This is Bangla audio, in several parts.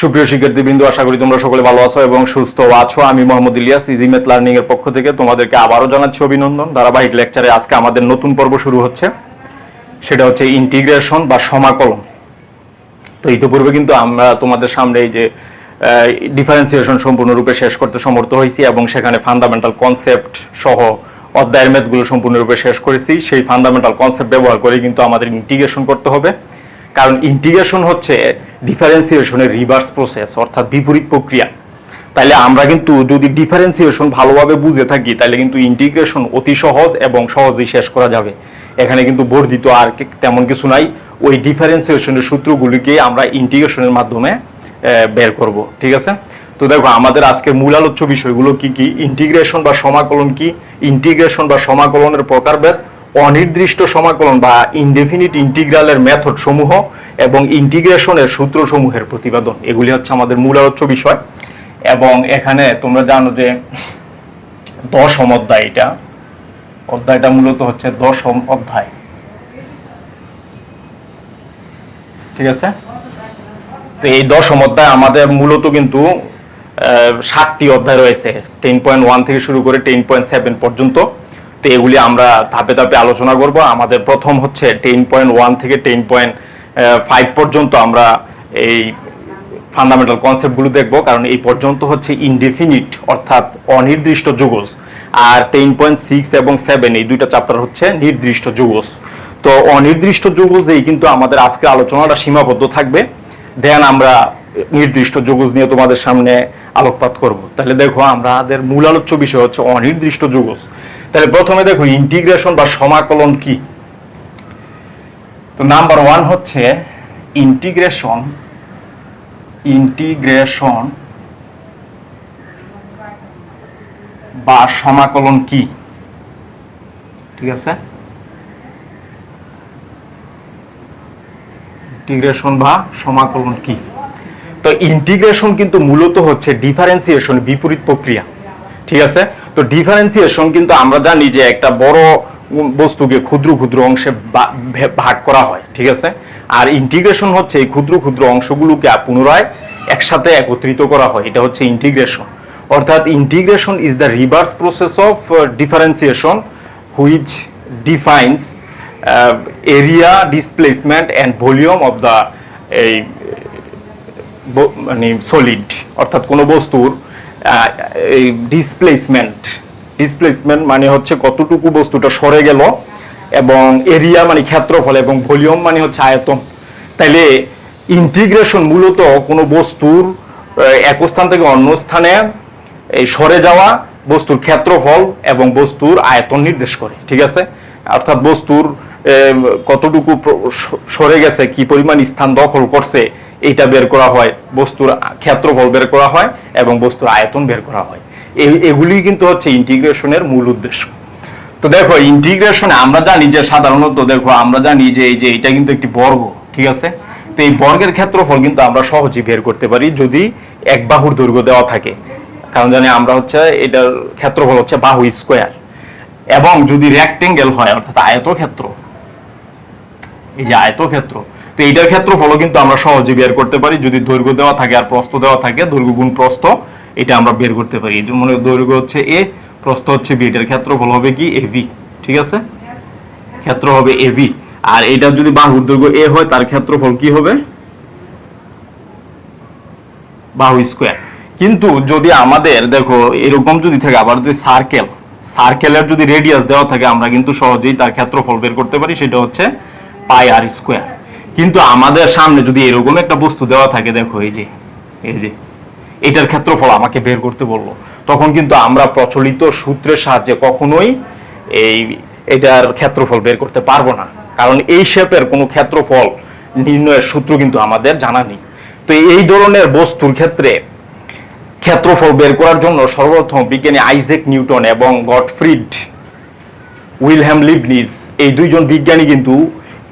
সুপ্রিয় শিক্ষার্থীবৃন্দ, আশা করি তোমরা সকলে ভালো আছো এবং সুস্থ আছো। আমি Mohammad Ilyas, easy math learning এর পক্ষ থেকে তোমাদেরকে আবারও জানাচ্ছি অভিনন্দন। ধারাবাহিক লেকচারে আজকে আমাদের নতুন পর্ব শুরু হচ্ছে, সেটা হচ্ছে ইন্টিগ্রেশন বা সমাকলন। তো ইতিপূর্বে কিন্তু আমরা তোমাদের সামনে এই যে ডিফারেন্সিয়েশন সম্পূর্ণরূপে শেষ করতে সমর্থ হয়েছি এবং সেখানে ফান্ডামেন্টাল কনসেপ্ট সহ অধ্যায়ের ম্যাথগুলো সম্পূর্ণরূপে শেষ করেছি। সেই ফান্ডামেন্টাল কনসেপ্ট ব্যবহার করে কিন্তু আমাদের ইন্টিগ্রেশন করতে হবে, কারণ ইন্টিগ্রেশন হচ্ছে ডিফারেন্সিয়েশনের রিভার্স প্রসেস, অর্থাৎ বিপরীত প্রক্রিয়া। তাহলে আমরা কিন্তু যদি ডিফারেন্সিয়েশন ভালোভাবে বুঝে থাকি তাহলে কিন্তু ইন্টিগ্রেশন অতি সহজ এবং সহজেই শেষ করা যাবে। এখানে কিন্তু বর্ধিত আর তেমন কিছু নাই, ওই ডিফারেন্সিয়েশনের সূত্রগুলিকে আমরা ইন্টিগ্রেশনের মাধ্যমে বের করব। ঠিক আছে, তো দেখো আমাদের আজকের মূল আলোচ্য বিষয়গুলো কি কি। ইন্টিগ্রেশন বা সমাকলন কি, ইন্টিগ্রেশন বা সমাকলনের প্রকারভেদ, অনির্দিষ্ট সমাকলন বা ইনডেফিনিট ইন্টিগ্রালের মেথড সমূহ এবং ইন্টিগ্রেশনের সূত্র সমূহের প্রতিপাদন, এগুলি হচ্ছে আমাদের মূল আলোচ্য বিষয়। এবং এখানে তোমরা জানো যে 10ম অধ্যায়, অধ্যায়টা মূলত হচ্ছে 10ম অধ্যায়। ঠিক আছে, তো এই 10ম অধ্যায় আমাদের মূলত কিন্তু 7টি অধ্যায় রয়েছে, 10.1 থেকে শুরু করে 10.7 পর্যন্ত। তো এগুলি আমরা ধাপে ধাপে আলোচনা করব। আমাদের প্রথম হচ্ছে 10.1 থেকে 10.5 পর্যন্ত আমরা এই ফান্ডামেন্টাল কনসেপ্টগুলো দেখব, কারণ এই পর্যন্ত হচ্ছে ইনডেফিনিট অর্থাৎ অনির্দিষ্ট যুগজ, আর 10.6 এবং 7 এই দুইটা চ্যাপ্টার হচ্ছে নির্দিষ্ট যুগজ। তো অনির্দিষ্ট যুগজেই কিন্তু আমাদের আজকে আলোচনাটা সীমাবদ্ধ থাকবে, দেন আমরা নির্দিষ্ট যুগজ নিয়ে তোমাদের সামনে আলোকপাত করব। তাহলে দেখো আমাদের মূল আলোচ্য বিষয় হচ্ছে অনির্দিষ্ট যুগজ। তাহলে প্রথমে দেখো ইন্টিগ্রেশন বা সমাকলন কি। তো নাম্বার 1 হচ্ছে ইন্টিগ্রেশন বা সমাকলন কি। ঠিক আছে, ইন্টিগ্রেশন বা সমাকলন কি। তো ইন্টিগ্রেশন কিন্তু মূলত হচ্ছে ডিফারেন্সিয়েশনের বিপরীত প্রক্রিয়া। ঠিক আছে, তো ডিফারেন্সিয়েশন কিন্তু আমরা জানি যে একটা বড় বস্তুকে ক্ষুদ্র ক্ষুদ্র অংশে ভাগ করা হয়। ঠিক আছে, আর ইন্টিগ্রেশন হচ্ছে এই ক্ষুদ্র ক্ষুদ্র অংশগুলোকে পুনরায় একসাথে একত্রিত করা হয়, এটা হচ্ছে ইন্টিগ্রেশন। অর্থাৎ integration is the reverse process of differentiation which defines area, displacement and volume of the এই মানে সলিড, অর্থাৎ কোনো বস্তুর এই ডিসপ্লেসমেন্ট মানে হচ্ছে কতটুকু বস্তুটা সরে গেল, এবং এরিয়া মানে ক্ষেত্রফল, এবং ভলিউম মানে হচ্ছে আয়তন। তাইলে ইন্টিগ্রেশন মূলত কোনো বস্তুর এক স্থান থেকে অন্য স্থানে এই সরে যাওয়া বস্তুর ক্ষেত্রফল এবং বস্তুর আয়তন নির্দেশ করে। ঠিক আছে, অর্থাৎ বস্তুর কতটুকু সরে গেছে, কি পরিমাণ স্থান দখল করছে, এইটা বের করা হয়, বস্তুর ক্ষেত্রফল বের করা হয় এবং বস্তুর আয়তন বের করা হয়। এগুলি কিন্তু হচ্ছে ইন্টিগ্রেশনের মূল উদ্দেশ্য। তো দেখো ইন্টিগ্রেশনে আমরা জানি যে সাধারণত দেখো আমরা জানি যে এই যে এটা কিন্তু একটি বর্গ। ঠিক আছে, তো এই বর্গের ক্ষেত্রফল কিন্তু আমরা সহজেই বের করতে পারি যদি এক বাহুর দৈর্ঘ্য দেওয়া থাকে, কারণ জানি আমরা হচ্ছে এটার ক্ষেত্রফল হচ্ছে বাহু স্কোয়ার। এবং যদি রেক্টেঙ্গেল হয় অর্থাৎ আয়তক্ষেত্র, এই যে আয়তক্ষেত্র, তো এইটার ক্ষেত্রফলও কিন্তু আমরা সহজে বের করতে পারি যদি দৈর্ঘ্য দেওয়া থাকে আর প্রস্থ দেওয়া থাকে, দৈর্ঘ্য গুণ প্রস্থ, এটা আমরা বের করতে পারি। যেমন দৈর্ঘ্য হচ্ছে এ, প্রস্থ হচ্ছে বি, এটার ক্ষেত্রফল হবে কি এবি। ঠিক আছে, ক্ষেত্র হবে এবি। আর এটা যদি বাহুর দৈর্ঘ্য এ হয় তার ক্ষেত্রফল কি হবে, বাহু স্কোয়ার। কিন্তু যদি আমাদের দেখো এরকম যদি থাকে, আবার যদি সার্কেলের যদি রেডিয়াস দেওয়া থাকে, আমরা কিন্তু সহজেই তার ক্ষেত্রফল বের করতে পারি, সেটা হচ্ছে পাই আর স্কোয়ার। কিন্তু আমাদের সামনে যদি এরকম একটা বস্তু দেওয়া থাকে, দেখো এই যে এটার ক্ষেত্রফল আমাকে বের করতে বললো, তখন কিন্তু আমরা প্রচলিত সূত্রের সাহায্যে কখনোই এটার ক্ষেত্রফল বের করতে পারবো না, কারণ এই শেপের কোনো ক্ষেত্রফল নির্ণয়ের সূত্র কিন্তু আমাদের জানা নেই। তো এই ধরনের বস্তুর ক্ষেত্রে ক্ষেত্রফল বের করার জন্য সর্বপ্রথম বিজ্ঞানী আইজ্যাক নিউটন এবং গটফ্রিড উইলহেম লিবনিজ, এই দুইজন বিজ্ঞানী কিন্তু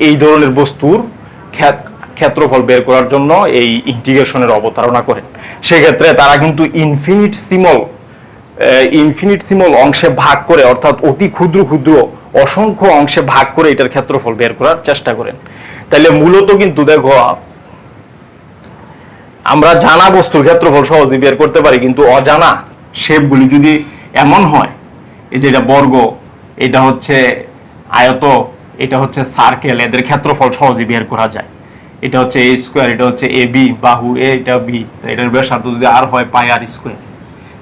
এই ধরনের বস্তুর ক্ষেত্রফল বের করার জন্য এই ইন্টিগ্রেশনের অবতারণা করেন। সেক্ষেত্রে তারা কিন্তু ইনফিনিটসিমাল অংশে ভাগ করে, অর্থাৎ অতি ক্ষুদ্র ক্ষুদ্র অসংখ্য অংশে ভাগ করে এটার ক্ষেত্রফল বের করার চেষ্টা করেন। তাহলে মূলত কিন্তু দেখো আমরা জানা বস্তুর ক্ষেত্রফল সহজে বের করতে পারি, কিন্তু অজানা শেপগুলি যদি এমন হয়, এই যে এটা বর্গ, এটা হচ্ছে আয়ত, এটা হচ্ছে সার্কেল, এদের ক্ষেত্রফল সহজে বের করা যায়। এটা হচ্ছে এ স্কোয়ার, এটা হচ্ছে এ বি, বাহু এ, এটা বি, এটার ব্যাসার্ধ যদি আর হয় পাই আর স্কোয়ার।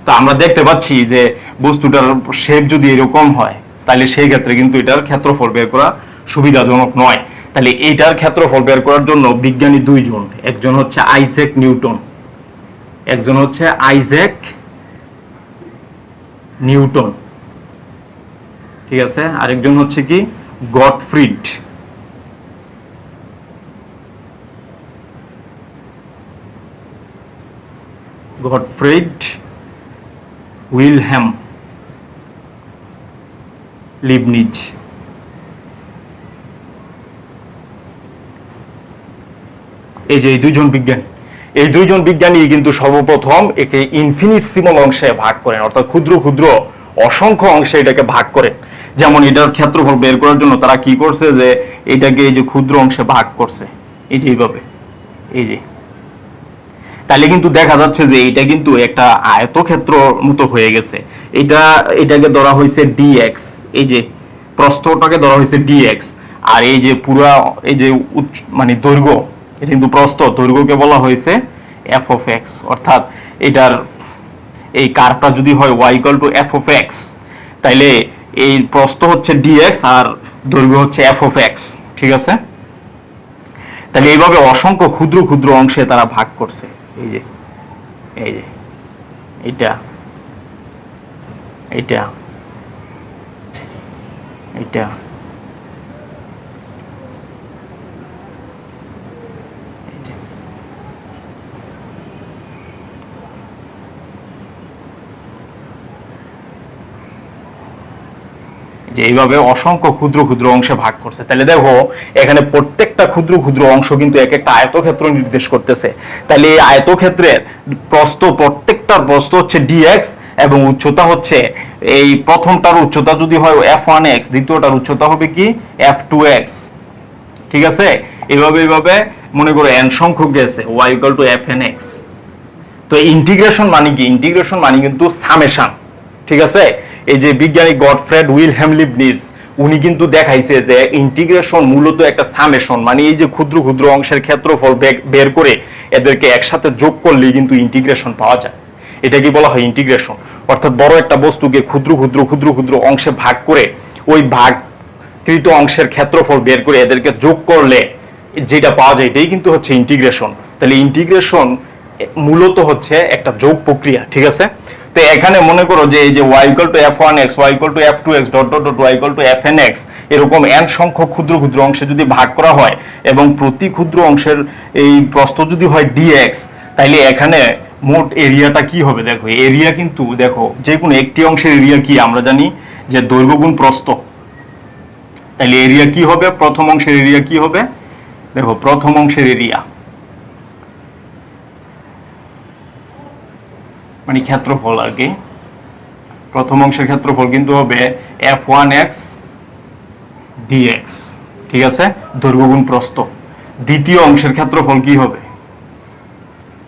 তো আমরা দেখতে পাচ্ছি যে বস্তুটার শেপ যদি এরকম হয়, তাহলে সেই ক্ষেত্রে কিন্তু এটার ক্ষেত্রফল বের করা সুবিধাজনক নয়। তাহলে এইটার ক্ষেত্রফল বের করার জন্য বিজ্ঞানী দুইজন, একজন হচ্ছে আইজ্যাক নিউটন, একজন হচ্ছে আইজ্যাক নিউটন, ঠিক আছে, আরেকজন হচ্ছে কি গটফ্রিড। Gottfried Wilhelm Leibniz. এই যে এই দুইজন বিজ্ঞানী কিন্তু সর্বপ্রথম একে ইনফিনিটসিমাল অংশে ভাগ করেন, অর্থাৎ ক্ষুদ্র ক্ষুদ্র অসংখ্য অংশে এটাকে ভাগ করেন। যেমন এটার ক্ষেত্রফল বের করার জন্য তারা কি করছে, যে এটাকে এই যে ক্ষুদ্র অংশে ভাগ করছে, এই যে এইভাবে, এই যে, তাহলে কিন্তু দেখা যাচ্ছে যে এটা কিন্তু একটা আয়তক্ষেত্র মতো হয়ে গেছে। এটাকে ধরা হয়েছে ডিএক্স, এই যে প্রস্থটাকে ধরা হয়েছে ডিএক্স, আর এই যে পুরা এই যে মানে দৈর্ঘ্য, এটা কিন্তু প্রস্থ, দৈর্ঘ্যকে বলা হয়েছে এফ অফ এক্স। অর্থাৎ এটার এই কার্ভটা যদি হয় y equal to f of x, তাইলে এই প্রস্থ হচ্ছে ডিএক্স আর দৈর্ঘ্য হচ্ছে এফ অফ এক্স, ঠিক আছে। তাহলে এইভাবে অসংখ্য ক্ষুদ্র ক্ষুদ্র অংশে তারা ভাগ করছে। এই যে এটা এটা এটা যে এইভাবে অসংখ্য ক্ষুদ্র ক্ষুদ্র অংশে ভাগ করছে। তাহলে দেখো এখানে প্রত্যেকটা ক্ষুদ্র ক্ষুদ্র অংশ কিন্তু এক একটা আয়তক্ষেত্র নির্দেশ করতেছে। তাহলে এই আয়তক্ষেত্রের প্রস্থ, প্রত্যেকটার প্রস্থ হচ্ছে ডিএক্স এবং উচ্চতা হচ্ছে, এই প্রথমটার উচ্চতা যদি হয় f1x, দ্বিতীয়টার উচ্চতা হবে কি f2x, ঠিক আছে। এইভাবে মনে করো n সংখ্যক গেছে y ইকুয়াল টু fnx। তো ইন্টিগ্রেশন মানে কি? ইন্টিগ্রেশন মানে কিন্তু সামেশন, ঠিক আছে। এই যে বিজ্ঞানী গটফ্রেড উইলহেম লিবনিজ, উনি কিন্তু দেখাইছে যে ইন্টিগ্রেশন মূলত একটা সামেশন, মানে এই যে ক্ষুদ্র ক্ষুদ্র অংশের ক্ষেত্রফল বের করে এদেরকে একসাথে যোগ করলেই কিন্তু ইন্টিগ্রেশন পাওয়া যায়। এটা কি বলা হয় ইন্টিগ্রেশন। অর্থাৎ বড় একটা বস্তুকে ক্ষুদ্র ক্ষুদ্র ক্ষুদ্র ক্ষুদ্র অংশে ভাগ করে ওই ভাগকৃত অংশের ক্ষেত্রফল বের করে এদেরকে যোগ করলে যেটা পাওয়া যায় এটাই কিন্তু হচ্ছে ইন্টিগ্রেশন। তাহলে ইন্টিগ্রেশন মূলত হচ্ছে একটা যোগ প্রক্রিয়া, ঠিক আছে। তো এখানে মনে করো যে এই যে y equal to f1x, y equal to f2x, dot dot dot y equal to fnx, এরকম n সংখ্যক ক্ষুদ্র ক্ষুদ্র অংশে যদি ভাগ করা হয় এবং প্রতি ক্ষুদ্র অংশের এই প্রস্থ যদি হয় dx, তাইলে এখানে মোট এরিয়াটা কি হবে? দেখো এরিয়া কিন্তু দেখো যে কোনো একটি অংশের এরিয়া কি আমরা জানি যে দৈর্ঘ্য গুণ প্রস্থ। তাহলে এরিয়া কি হবে? প্রথম অংশের এরিয়া কি হবে? দেখো প্রথম অংশের এরিয়া মানে ক্ষেত্রফল আর কি, প্রথম অংশের ক্ষেত্রফল কিন্তু হবে f1x dx, ঠিক আছে, দৈর্ঘ্য গুণ প্রস্থ। দ্বিতীয় অংশের ক্ষেত্রফল কি হবে?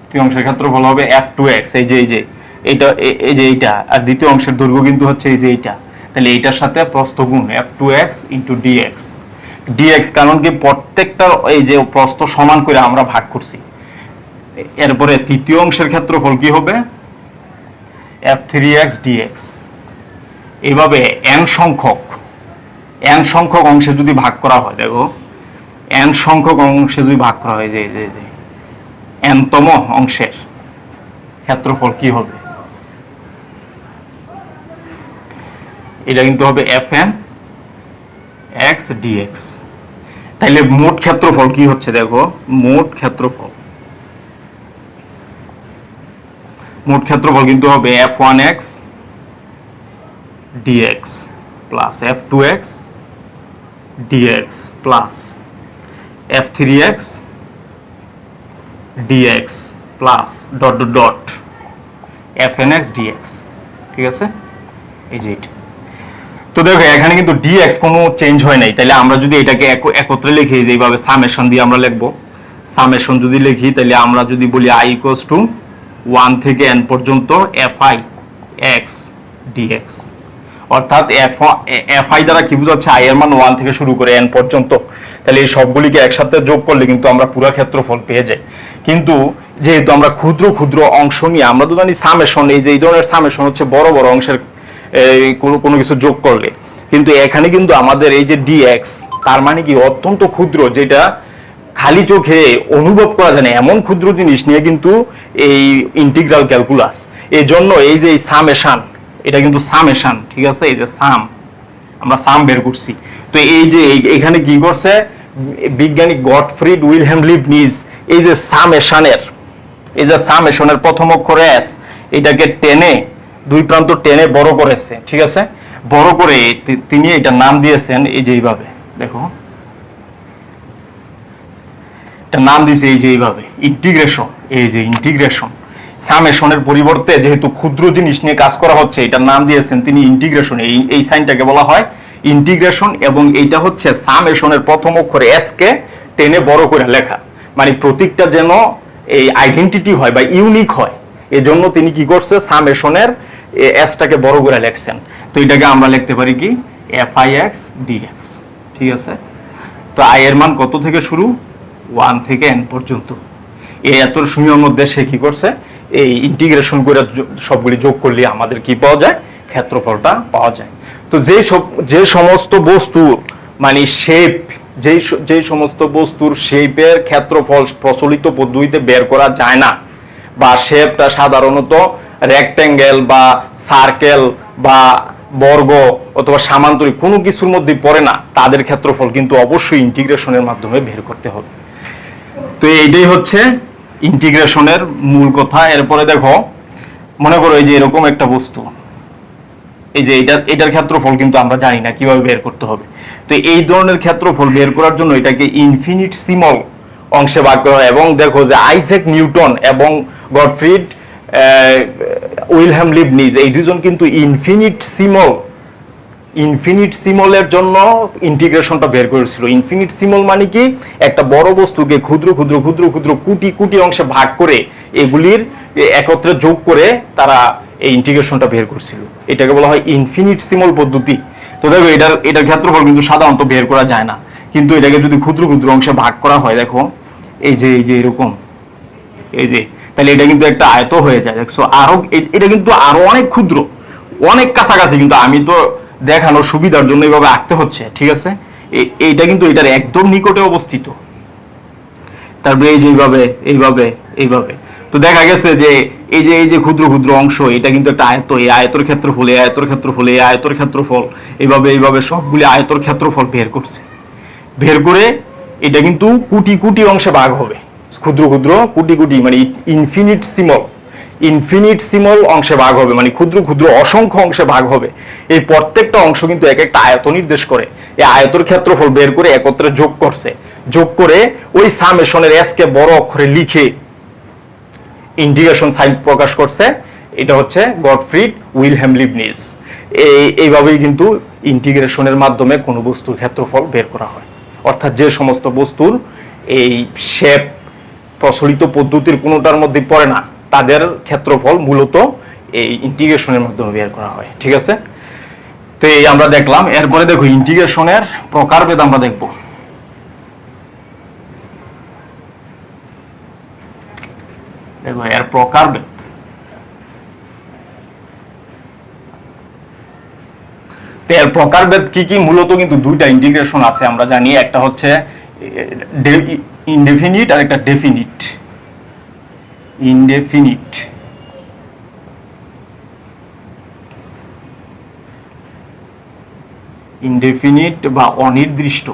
দ্বিতীয় অংশের ক্ষেত্রফল হবে f2x, এই যে এইটা, আর দ্বিতীয় অংশের দৈর্ঘ্য কিন্তু হচ্ছে এই যে এইটা। তাহলে এইটার সাথে প্রস্থ গুণ f2x ইনটু dx, কারণ কি প্রত্যেকটা এই যে প্রস্থ সমান করে আমরা ভাগ করছি। এরপরে তৃতীয় অংশের ক্ষেত্রফল কি হবে? f3x dx। এইভাবে n সংখ্যক অংশে যদি ভাগ করা হয়, দেখো n সংখ্যক অংশে যদি ভাগ করা হয়, যে n-তম অংশের ক্ষেত্রফল কি হবে? এটা কিন্তু হবে fn x dx। তাইলে মোট ক্ষেত্রফল কি হচ্ছে? দেখো মোট ক্ষেত্রফল কিন্তু হবে f1x dx plus f2x dx plus f3x dx plus dot dot dot fnx dx, ঠিক আছে। এই যে এটা তো দেখো এখানে কিন্তু dx কোনো চেঞ্জ হয় নাই। তাহলে আমরা যদি এটাকে একত্রে লিখি, যে এইভাবে সামেশন দিয়ে আমরা লিখবো সামেশন যদি লিখি তাহলে আমরা যদি বলি i ইকুয়ালস টু 1 থেকে n পর্যন্ত fi x dx, অর্থাৎ fi দ্বারা কি বোঝাচ্ছে i এর মান 1 থেকে শুরু করে n পর্যন্ত। তাহলে এই সবগুলিকে একসাথে যোগ করলে কিন্তু আমরা পুরো ক্ষেত্রফল পেয়ে যাই। কিন্তু যেহেতু আমরা ক্ষুদ্র ক্ষুদ্র অংশ নিয়ে, আমরা তো জানি সামেশন, এই যে এই ধরনের সামেশন হচ্ছে বড় বড় অংশের কোনো কিছু যোগ করলে, কিন্তু এখানে কিন্তু আমাদের এই যে dx তার মানে কি অত্যন্ত ক্ষুদ্র, যেটা খালি চোখে অনুভব করা যায় না, এমন ক্ষুদ্র জিনিস নিয়ে কিন্তু এই ইন্টিগ্রাল ক্যালকুলাস। এই জন্য এই যে সামেশন, এটা কিন্তু সামেশন, ঠিক আছে, এই যে সাম, আমরা সাম বের করছি। তো এই যে এখানে কি করছে বিজ্ঞানী গটফ্রিড উইলহেম লিবনিজ, এই যে সামেশনের প্রথম অক্ষর s, এটাকে টেনে দুই প্রান্ত টেনে বড় করেছে, ঠিক আছে, বড় করে তিনি এটা নাম দিয়েছেন এই যে এইভাবে, দেখো এটা নাম দিয়েছে এই যে এইভাবে ইন্টিগ্রেশন। এই যে ইন্টিগ্রেশন, সামেশনের পরিবর্তে যেহেতু ক্ষুদ্র জিনিস নিয়ে কাজ করা হচ্ছে, এটার নাম দিয়েছেন তিনি ইন্টিগ্রেশন। এই সাইনটাকে বলা হয় ইন্টিগ্রেশন, এবং এইটা হচ্ছে সামেশনের প্রথম অক্ষর s কে টেনে বড় করে লেখা, মানে প্রতীকটা যেন এই আইডেন্টিটি হয় বা ইউনিক হয়, এজন্য তিনি কি করছে সামেশনের s টাকে বড় করে লিখছেন। তো এটাকে আমরা লিখতে পারি কি fix dx, ঠিক আছে। তো i এর মান কত থেকে শুরু, 1 থেকে n পর্যন্ত। এই এত শূন্যের মধ্যে সে কি করছে, এই ইন্টিগ্রেশন করে সবগুলি যোগ করলে আমাদের কি পাওয়া যায়, ক্ষেত্রফলটা পাওয়া যায়। তো যে সমস্ত বস্তু মানে শেপ, যে সমস্ত বস্তুর শেপের ক্ষেত্রফল প্রচলিত পদ্ধতিতে বের করা যায় না, বা শেপটা সাধারণত রেক্ট্যাঙ্গেল বা সার্কেল বা বর্গ অথবা সামান্তরিক কোনো কিছুর মধ্যে পড়ে না, তাদের ক্ষেত্রফল কিন্তু অবশ্যই ইন্টিগ্রেশনের মাধ্যমে বের করতে হবে। তো এইটাই হচ্ছে ইন্টিগ্রেশনের মূল কথা। এরপরে দেখো, মনে করো এই যে এরকম একটা বস্তু, এই যে এটার ক্ষেত্রফল কিন্তু আমরা জানি না কিভাবে বের করতে হবে। তো এই ধরনের ক্ষেত্রফল বের করার জন্য এটাকে ইনফিনিটেসিমাল অংশে ভাগ করা হয়। এবং দেখো যে আইজ্যাক নিউটন এবং গটফ্রিড উইলহেম লিবনিজ এই দুজন কিন্তু ইনফিনিটেসিমালের জন্য ইন্টিগ্রেশনটা বের করেছিল। ইনফিনিটেসিমাল মানে কি, একটা বড় বস্তুকে ক্ষুদ্র ক্ষুদ্র ক্ষুদ্র ক্ষুদ্র কোটি কোটি অংশে ভাগ করে এগুলির একত্রে যোগ করে তারা এই ইন্টিগ্রেশনটা বের করছিল। এটাকে বলা হয় ইনফিনিটেসিমাল পদ্ধতি। তো দেখো এটার ক্ষেত্রফল কিন্তু সাধারণত বের করা যায় না, কিন্তু এটাকে যদি ক্ষুদ্র ক্ষুদ্র অংশে ভাগ করা হয়, দেখো এই যে এরকম, এই যে, তাহলে এটা কিন্তু একটা আয়ত হয়ে যায়। দেখছো আরো এটা কিন্তু আরো অনেক ক্ষুদ্র, অনেক কাছাকাছি, কিন্তু আমি তো দেখানোর সুবিধার জন্য এইভাবে আঁকতে হচ্ছে, ঠিক আছে। এইটা কিন্তু এটার একদম নিকটে অবস্থিত। তারপরে এই যে এইভাবে তো দেখা গেছে যে এই যে ক্ষুদ্র ক্ষুদ্র অংশ, এটা কিন্তু একটা আয়ত, এই আয়তর ক্ষেত্রফল, এই আয়তর ক্ষেত্রফল, এই আয়তর ক্ষেত্রফল, এইভাবে সবগুলি আয়তর ক্ষেত্রফল বের করছে। বের করে এটা কিন্তু কোটি কোটি অংশে ভাগ হবে, ক্ষুদ্র ক্ষুদ্র কোটি কোটি, মানে ইনফিনিটেসিমাল অংশে ভাগ হবে, মানে ক্ষুদ্র ক্ষুদ্র অসংখ্য অংশে ভাগ হবে। এই প্রত্যেকটা অংশ কিন্তু এক একটা আয়ত নির্দেশ করে। এই আয়তর ক্ষেত্রফল বের করে একত্রে যোগ করছে, যোগ করে ওই সামেশনের s কে বড় অক্ষরে লিখে ইন্টিগ্রেশন সাইন প্রকাশ করছে। এটা হচ্ছে গটফ্রিড উইলহেম লিবনিজ। এইভাবেই কিন্তু ইন্টিগ্রেশনের মাধ্যমে কোনো বস্তুর ক্ষেত্রফল বের করা হয়। অর্থাৎ যে সমস্ত বস্তুর এই শেপ প্রচলিত পদ্ধতির কোনোটার মধ্যে পড়ে না, তাদের ক্ষেত্রফল মূলত এই ইন্টিগ্রেশনের মাধ্যমে বের করা হয়, ঠিক আছে। তো এই আমরা দেখলাম। এরপরে দেখো ইন্টিগ্রেশনের প্রকারভেদ আমরা দেখব। দেখো এর প্রকারভেদ, এর প্রকারভেদ কি কি, মূলত কিন্তু দুইটা ইন্টিগ্রেশন আছে আমরা জানি। একটা হচ্ছে ইনডেফিনিট আর একটা ডেফিনিট। ইনডেফিনিট বা অনির্দিষ্ট,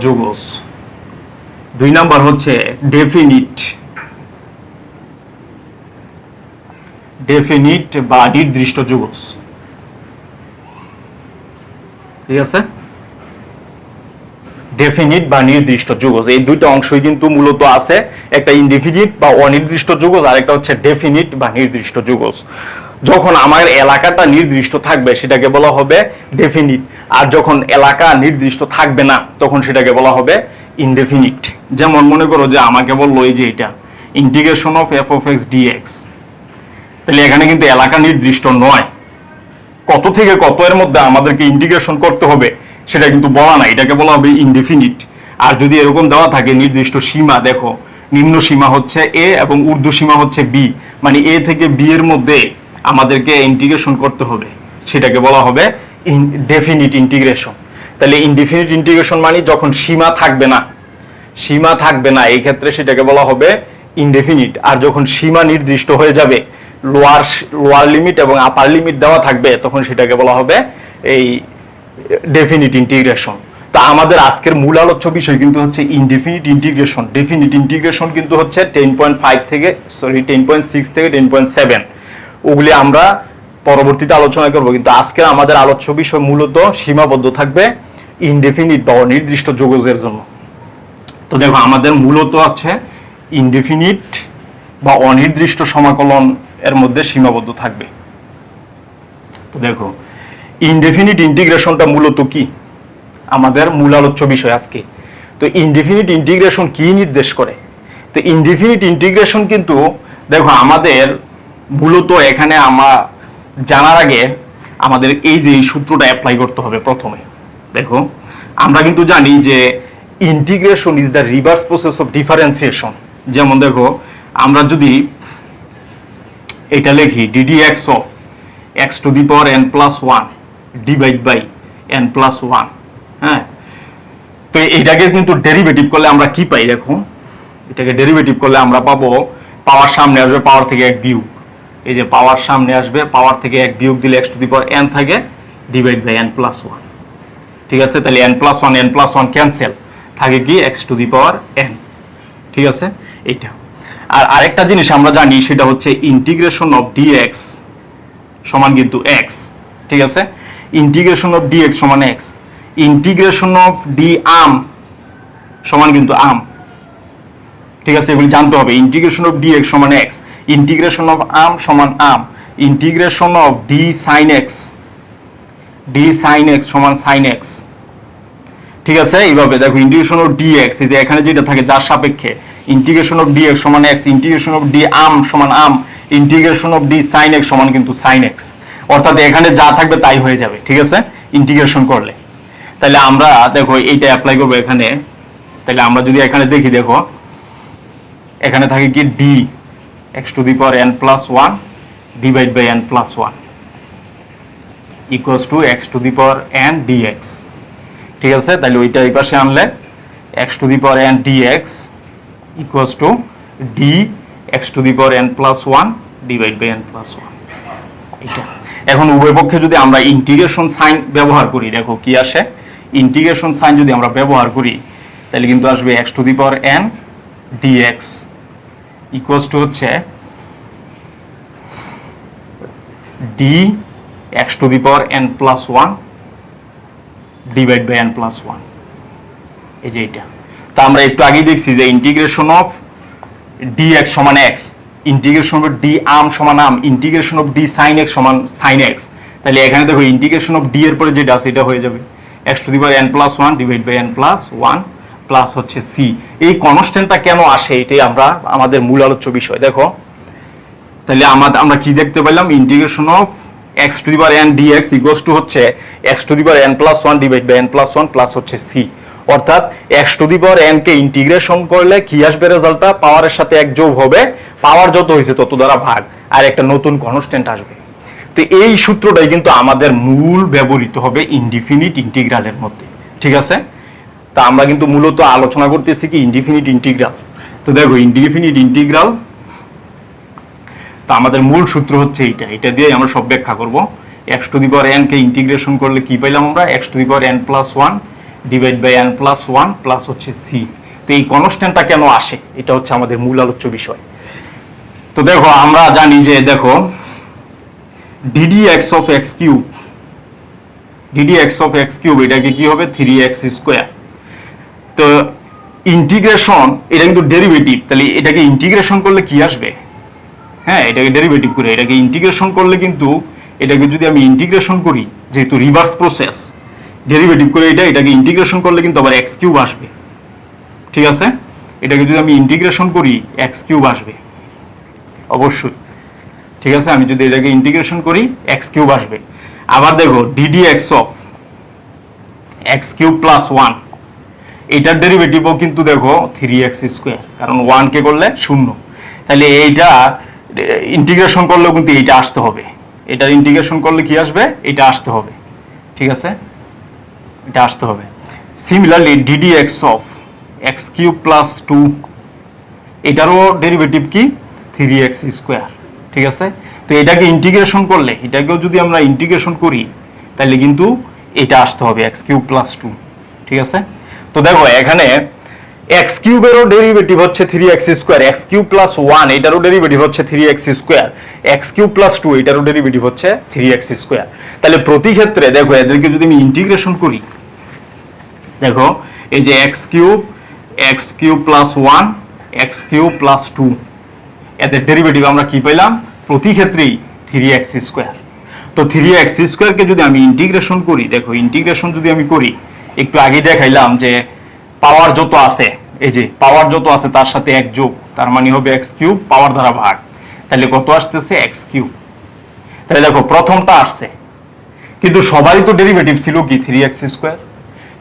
যৌগজ। 2 নাম্বার হচ্ছে ডেফিনিট বা নির্দিষ্ট যৌগজ, ঠিক আছে। ডেফিনিট বা নির্দিষ্ট যৌগজ, এই দুইটা অংশই কিন্তু মূলত আছে। একটা ইনডেফিনিট বা অনির্দিষ্ট যৌগজ, আর একটা হচ্ছে ডেফিনিট বা নির্দিষ্ট যৌগজ। যখন আমার এলাকাটা নির্দিষ্ট থাকবে সেটাকে বলা হবে ডেফিনিট, আর যখন এলাকা নির্দিষ্ট থাকবে না তখন সেটাকে বলা হবে ইনডেফিনিট। যেমন মনে করো যে আমাকে বললো এই যে এটা integration of f of x dx, তাহলে এখানে কিন্তু এলাকা নির্দিষ্ট নয়, কত থেকে কত এর মধ্যে আমাদেরকে ইন্টিগ্রেশন করতে হবে সেটা কিন্তু বলা নাই, এটাকে বলা হবে ইনডেফিনিট। আর যদি এরকম দেওয়া থাকে নির্দিষ্ট সীমা, দেখো নিম্ন সীমা হচ্ছে এ এবং ঊর্ধ্ব সীমা হচ্ছে বি, মানে এ থেকে বি এর মধ্যে আমাদেরকে ইন্টিগ্রেশন করতে হবে, সেটাকে বলা হবে ইনডেফিনিট ইন্টিগ্রেশন। তাহলে ইনডেফিনিট ইন্টিগ্রেশন মানে যখন সীমা থাকবে না, সীমা থাকবে না এই ক্ষেত্রে সেটাকে বলা হবে ইনডেফিনিট। আর যখন সীমা নির্দিষ্ট হয়ে যাবে, লোয়ার লিমিট এবং আপার লিমিট দেওয়া থাকবে, তখন সেটাকে বলা হবে এই ডেফিনিট ইন্টিগ্রেশন। তা আমাদের আজকের মূল আলোচ্য বিষয় কিন্তু হচ্ছে ইনডেফিনিট ইন্টিগ্রেশন। ডেফিনিট ইন্টিগ্রেশন কিন্তু হচ্ছে 10.5 থেকে 10.6 থেকে 10.7, ওগুলি আমরা পরবর্তীতে আলোচনা করব, কিন্তু আজকের আমাদের আলোচ্য বিষয় মূলত সীমাবদ্ধ থাকবে ইনডেফিনিট বা অনির্দিষ্ট যোগজের জন্য। তো দেখো আমাদের মূলত আছে ইনডেফিনিট বা অনির্দিষ্ট সমাকলন এর মধ্যে সীমাবদ্ধ থাকবে। তো দেখো ইনডেফিনিট ইন্টিগ্রেশনটা মূলত কি আমাদের মূল আলোচ্য বিষয় আজকে। তো ইনডেফিনিট ইন্টিগ্রেশন কি নির্দেশ করে? তো ইনডেফিনিট ইন্টিগ্রেশন কিন্তু দেখো আমাদের মূলত এখানে আমরা জানার আগে আমাদের এই যে এই সূত্রটা অ্যাপ্লাই করতে হবে প্রথমে। দেখো আমরা কিন্তু জানি যে integration is the reverse process of differentiation. যেমন দেখো আমরা যদি এটা লিখি dd x of x to the power n plus one divide by n plus one, হ্যাঁ, তো এটাকে কিন্তু ডেরিভেটিভ করলে আমরা কি পাই? দেখো এটাকে ডেরিভেটিভ করলে আমরা পাবো পাওয়ার সামনে আসবে পাওয়ার থেকে এক বিয়োগ, এই যে পাওয়ার সামনে আসবে পাওয়ার থেকে এক বিয়োগ দিলে x to the power n থাকে divide by n plus one. ঠিক আছে, তাহলে এন প্লাস ওয়ান ক্যান্সেল, থাকে কি x to the power n. ঠিক আছে, এইটা। আর আরেকটা জিনিস আমরা জানি সেটা হচ্ছে ইন্টিগ্রেশন অফ ডিএক্স সমান কিন্তু এক্স। ঠিক আছে, ইন্টিগ্রেশন অফ ডিএক্স সমান এক্স, ইন্টিগ্রেশন অফ ডি আম সমান কিন্তু আম। ঠিক আছে, এগুলি জানতে হবে। ইন্টিগ্রেশন অফ ডিএক্স সমান এক্স, ইন্টিগ্রেশন অফ আম সমান আম, integration of d sine x সমান সাইন এক্স। ঠিক আছে, এইভাবে দেখো ইন্টিগ্রেশন অফ ডিএক্স, এই যে এখানে যেটা থাকে যার সাপেক্ষে, ইন্টিগ্রেশন অফ ডিএক্স সমান এক্স, ইন্টিগ্রেশন অফ ডি আম সমান আম, integration of d sine x সমান কিন্তু সাইন এক্স। অর্থাৎ এখানে যা থাকবে তাই হয়ে যাবে। ঠিক আছে, ইন্টিগ্রেশন করলে। তাহলে আমরা দেখো এইটা অ্যাপ্লাই করবো এখানে। তাহলে আমরা যদি এখানে দেখি, দেখো এখানে থাকে কি d x to the power n plus one divide by n plus one equals to x to the power n dx. ঠিক আছে, তাহলে ওইটা এই পাশে আনলে x to the power n dx equals to d x to the power n plus one divide by n plus one. এটা এখন উভয় পক্ষে যদি আমরা ইন্টিগ্রেশন সাইন ব্যবহার করি, দেখো কি আসে, ইন্টিগ্রেশন সাইন যদি আমরা ব্যবহার করি তাহলে কিন্তু আসবে x to the power n dx equals to হচ্ছে d x to the power n plus one divide by n plus one. এই যে এটা। তো আমরা একটু আগেই দেখছি যে ইন্টিগ্রেশন অফ ডি এক্স সমান এক্স, ইন্টিগ্রেশন অফ ডি আম সমান আম, integration of d sine x সমান সাইন এক্স। তাহলে এখানে দেখো ইন্টিগ্রেশন অফ ডি এর পরে যেটা আছে এটা হয়ে যাবে x to the power n plus one divide by n plus one plus হচ্ছে সি। এই কনস্ট্যান্টটা কেন আসে এটাই আমরা আমাদের মূল আলোচ্য বিষয়। দেখো তাহলে আমরা কি দেখতে পেলাম, integration of x to the power n dx equals to হচ্ছে x to the power n plus one divide by n plus one plus হচ্ছে সি। অর্থাৎ x to the power n কে ইন্টিগ্রেশন করলে কি আসবে রেজাল্টটা, পাওয়ারের সাথে এক যোগ হবে, পাওয়ার যত হয়েছে তত দ্বারা ভাগ, আর একটা নতুন কনস্ট্যান্ট আসবে। তো এই সূত্রটাই কিন্তু আমাদের মূল ব্যবহৃত হবে ইনডিফিনিট ইন্টিগ্রালের মধ্যে। ঠিক আছে, তা আমরা কিন্তু মূলত আলোচনা করতেছি কি ইনডিফিনিট ইন্টিগ্রাল। তো দেখো ইনডিফিনিট ইন্টিগ্রাল, তা আমাদের মূল সূত্র হচ্ছে এইটা, এটা দিয়ে আমরা সব ব্যাখ্যা করব। X to the power n কে ইন্টিগ্রেশন করলে কি পাইলাম আমরা, x to the power n plus one divide by n plus one plus হচ্ছে সি। তো এই কনস্ট্যান্টটা কেন আসে এটা হচ্ছে আমাদের মূল আলোচ্য বিষয়। তো দেখো আমরা জানি যে দেখো DD x of x cube, DD x of x cube এটাকে কি হবে 3x স্কোয়ার। তো ইন্টিগ্রেশন এটা কিন্তু ডেরিভেটিভ, তাহলে এটাকে ইন্টিগ্রেশন করলে কি আসবে, হ্যাঁ, এটাকে ডেরিভেটিভ করে এটাকে ইন্টিগ্রেশন করলে কিন্তু এটাকে যদি আমি ইন্টিগ্রেশন করি, যেহেতু রিভার্স প্রসেস, ডেরিভেটিভ করে এটাকে ইন্টিগ্রেশন করলে কিন্তু আবার এক্স কিউব আসবে। ঠিক আছে, এটাকে যদি আমি ইন্টিগ্রেশন করি এক্স কিউব আসবে অবশ্যই। ঠিক আছে, আমি যদি এটাকে ইন্টিগ্রেশন করি এক্স কিউব আসবে। আবার দেখো DD x of x cube plus 1, এটার ডেরিভেটিভও কিন্তু দেখো 3x স্কোয়ার, কারণ 1 কে করলে 0, তাহলে এইটা ইন্টিগ্রেশন করলেও কিন্তু এইটা আসতে হবে। এটার ইন্টিগ্রেশন করলে কি আসবে? এটা আসতে হবে। ঠিক আছে, এটা আসতে হবে। Similarly DD x of x cube plus 2, এটারও ডেরিভেটিভ কি 3x স্কোয়ার। ঠিক আছে, তো এটাকে ইন্টিগ্রেশন করলে, এটাকেও যদি আমরা ইন্টিগ্রেশন করি তাহলে কিন্তু এটা আসতে হবে এক্স কিউব প্লাস 2। ঠিক আছে, তো দেখো এখানে এক্স কিউবেরও ডেরিভেটিভ হচ্ছে 3x square, x cube plus 1 এটারও ডেরিভেটিভ হচ্ছে 3x square, x cube plus 2 এটারও ডেরিভেটিভ হচ্ছে 3x স্কোয়ার। তাহলে প্রতি ক্ষেত্রে দেখো এদেরকে যদি আমি ইন্টিগ্রেশন করি, দেখো এই যে x cube plus 1, x cube plus 2, এদের ডেরিভেটিভ আমরা কি পেলাম? প্রতি ক্ষেত্রেই 3x স্কোয়ার। তো 3x স্কোয়ারকে যদি আমি ইন্টিগ্রেশন করি, দেখো ইন্টিগ্রেশন যদি আমি করি, একটু আগে দেখাইলাম যে পাওয়ার যত আছে, এই যে পাওয়ার যত আছে তার সাথে 1 যোগ, তার মানে হবে এক্স কিউব পাওয়ার দ্বারা ভাগ, তাহলে কত আসতেছে? X cube. তাহলে দেখো প্রথমটা আসছে, কিন্তু সবারই তো ডেরিভেটিভ ছিল কি 3x স্কোয়ার,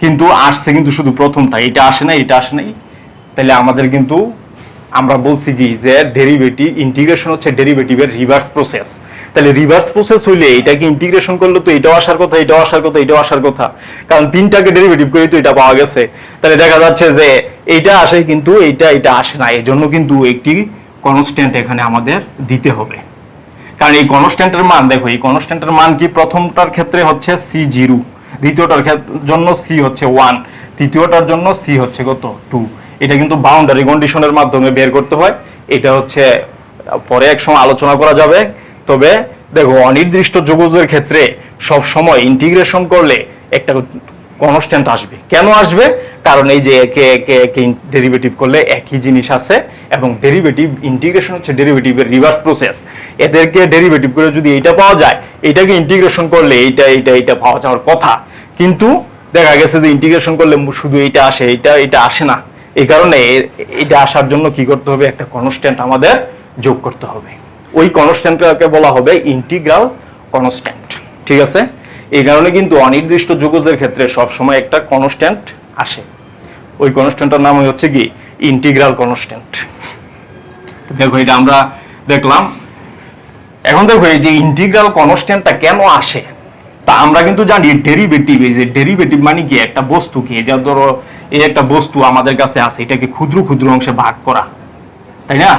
কিন্তু আসছে কিন্তু শুধু প্রথমটা, এটা আসে না, এটা আসে নাই। তাহলে আমাদের কিন্তু আমরা বলছি কি যে ডেরিভেটিভ ইন্টিগ্রেশন হচ্ছে ডেরিভেটিভের রিভার্স প্রসেস। তাহলে রিভার্স প্রসেস হইলে এটাকে ইন্টিগ্রেশন করলে তো এটাও আসার কথা, এটাও আসার কথা, এটাও আসার কথা, কারণ তিনটাকে ডেরিভেটিভ করে তো এটা পাওয়া গেছে। তাহলে দেখা যাচ্ছে যে এইটা আসে কিন্তু এটা আসে না, এর জন্য কিন্তু একটি কনস্ট্যান্ট এখানে আমাদের দিতে হবে। কারণ এই কনস্ট্যান্টের মান দেখো, এই কনস্ট্যান্টের মান কি প্রথমটার ক্ষেত্রে হচ্ছে c0, দ্বিতীয়টার জন্য c হচ্ছে 1, তৃতীয়টার জন্য c হচ্ছে কত 2। এটা কিন্তু বাউন্ডারি কন্ডিশনের মাধ্যমে বের করতে হয়, এটা হচ্ছে পরে এক সময় আলোচনা করা যাবে। তবে দেখো অনির্দিষ্ট যোগজের ক্ষেত্রে সব সময় ইন্টিগ্রেশন করলে একটা কনস্ট্যান্ট আসবে। কেন আসবে? কারণ এই যে একে একে একে ডেরিভেটিভ করলে একই জিনিস আছে, এবং ডেরিভেটিভ ইন্টিগ্রেশন হচ্ছে ডেরিভেটিভের রিভার্স প্রসেস। এদেরকে ডেরিভেটিভ করে যদি এইটা পাওয়া যায়, এটাকে ইন্টিগ্রেশন করলে এইটা পাওয়া যাওয়ার কথা, কিন্তু দেখা গেছে যে ইন্টিগ্রেশন করলে শুধু এইটা আসে, এটা আসে না। এই কারণে এটা আসার জন্য কি করতে হবে? একটা কনস্ট্যান্ট আমাদের যোগ করতে হবে। ওই কনস্ট্যান্টটাকে বলা হবে ইন্টিগ্রাল কনস্ট্যান্ট। ঠিক আছে, এই কারণে কিন্তু অনির্দিষ্ট যোগজের ক্ষেত্রে সব সময় একটা কনস্ট্যান্ট আসে, ওই কনস্ট্যান্টটার নাম হচ্ছে কি ইন্টিগ্রাল কনস্ট্যান্ট। তো দেখো এটা আমরা দেখলাম। এখন দেখো এই যে ইন্টিগ্রাল কনস্ট্যান্টটা কেন আসে, তা আমরা কিন্তু জানি ডেরিভেটিভ, এই যে ডেরিভেটিভ মানে কি একটা বস্তুকে, যে ধরো এই একটা বস্তু আমাদের কাছে আছে, এটাকে ক্ষুদ্র ক্ষুদ্র অংশে ভাগ করা, তাই না?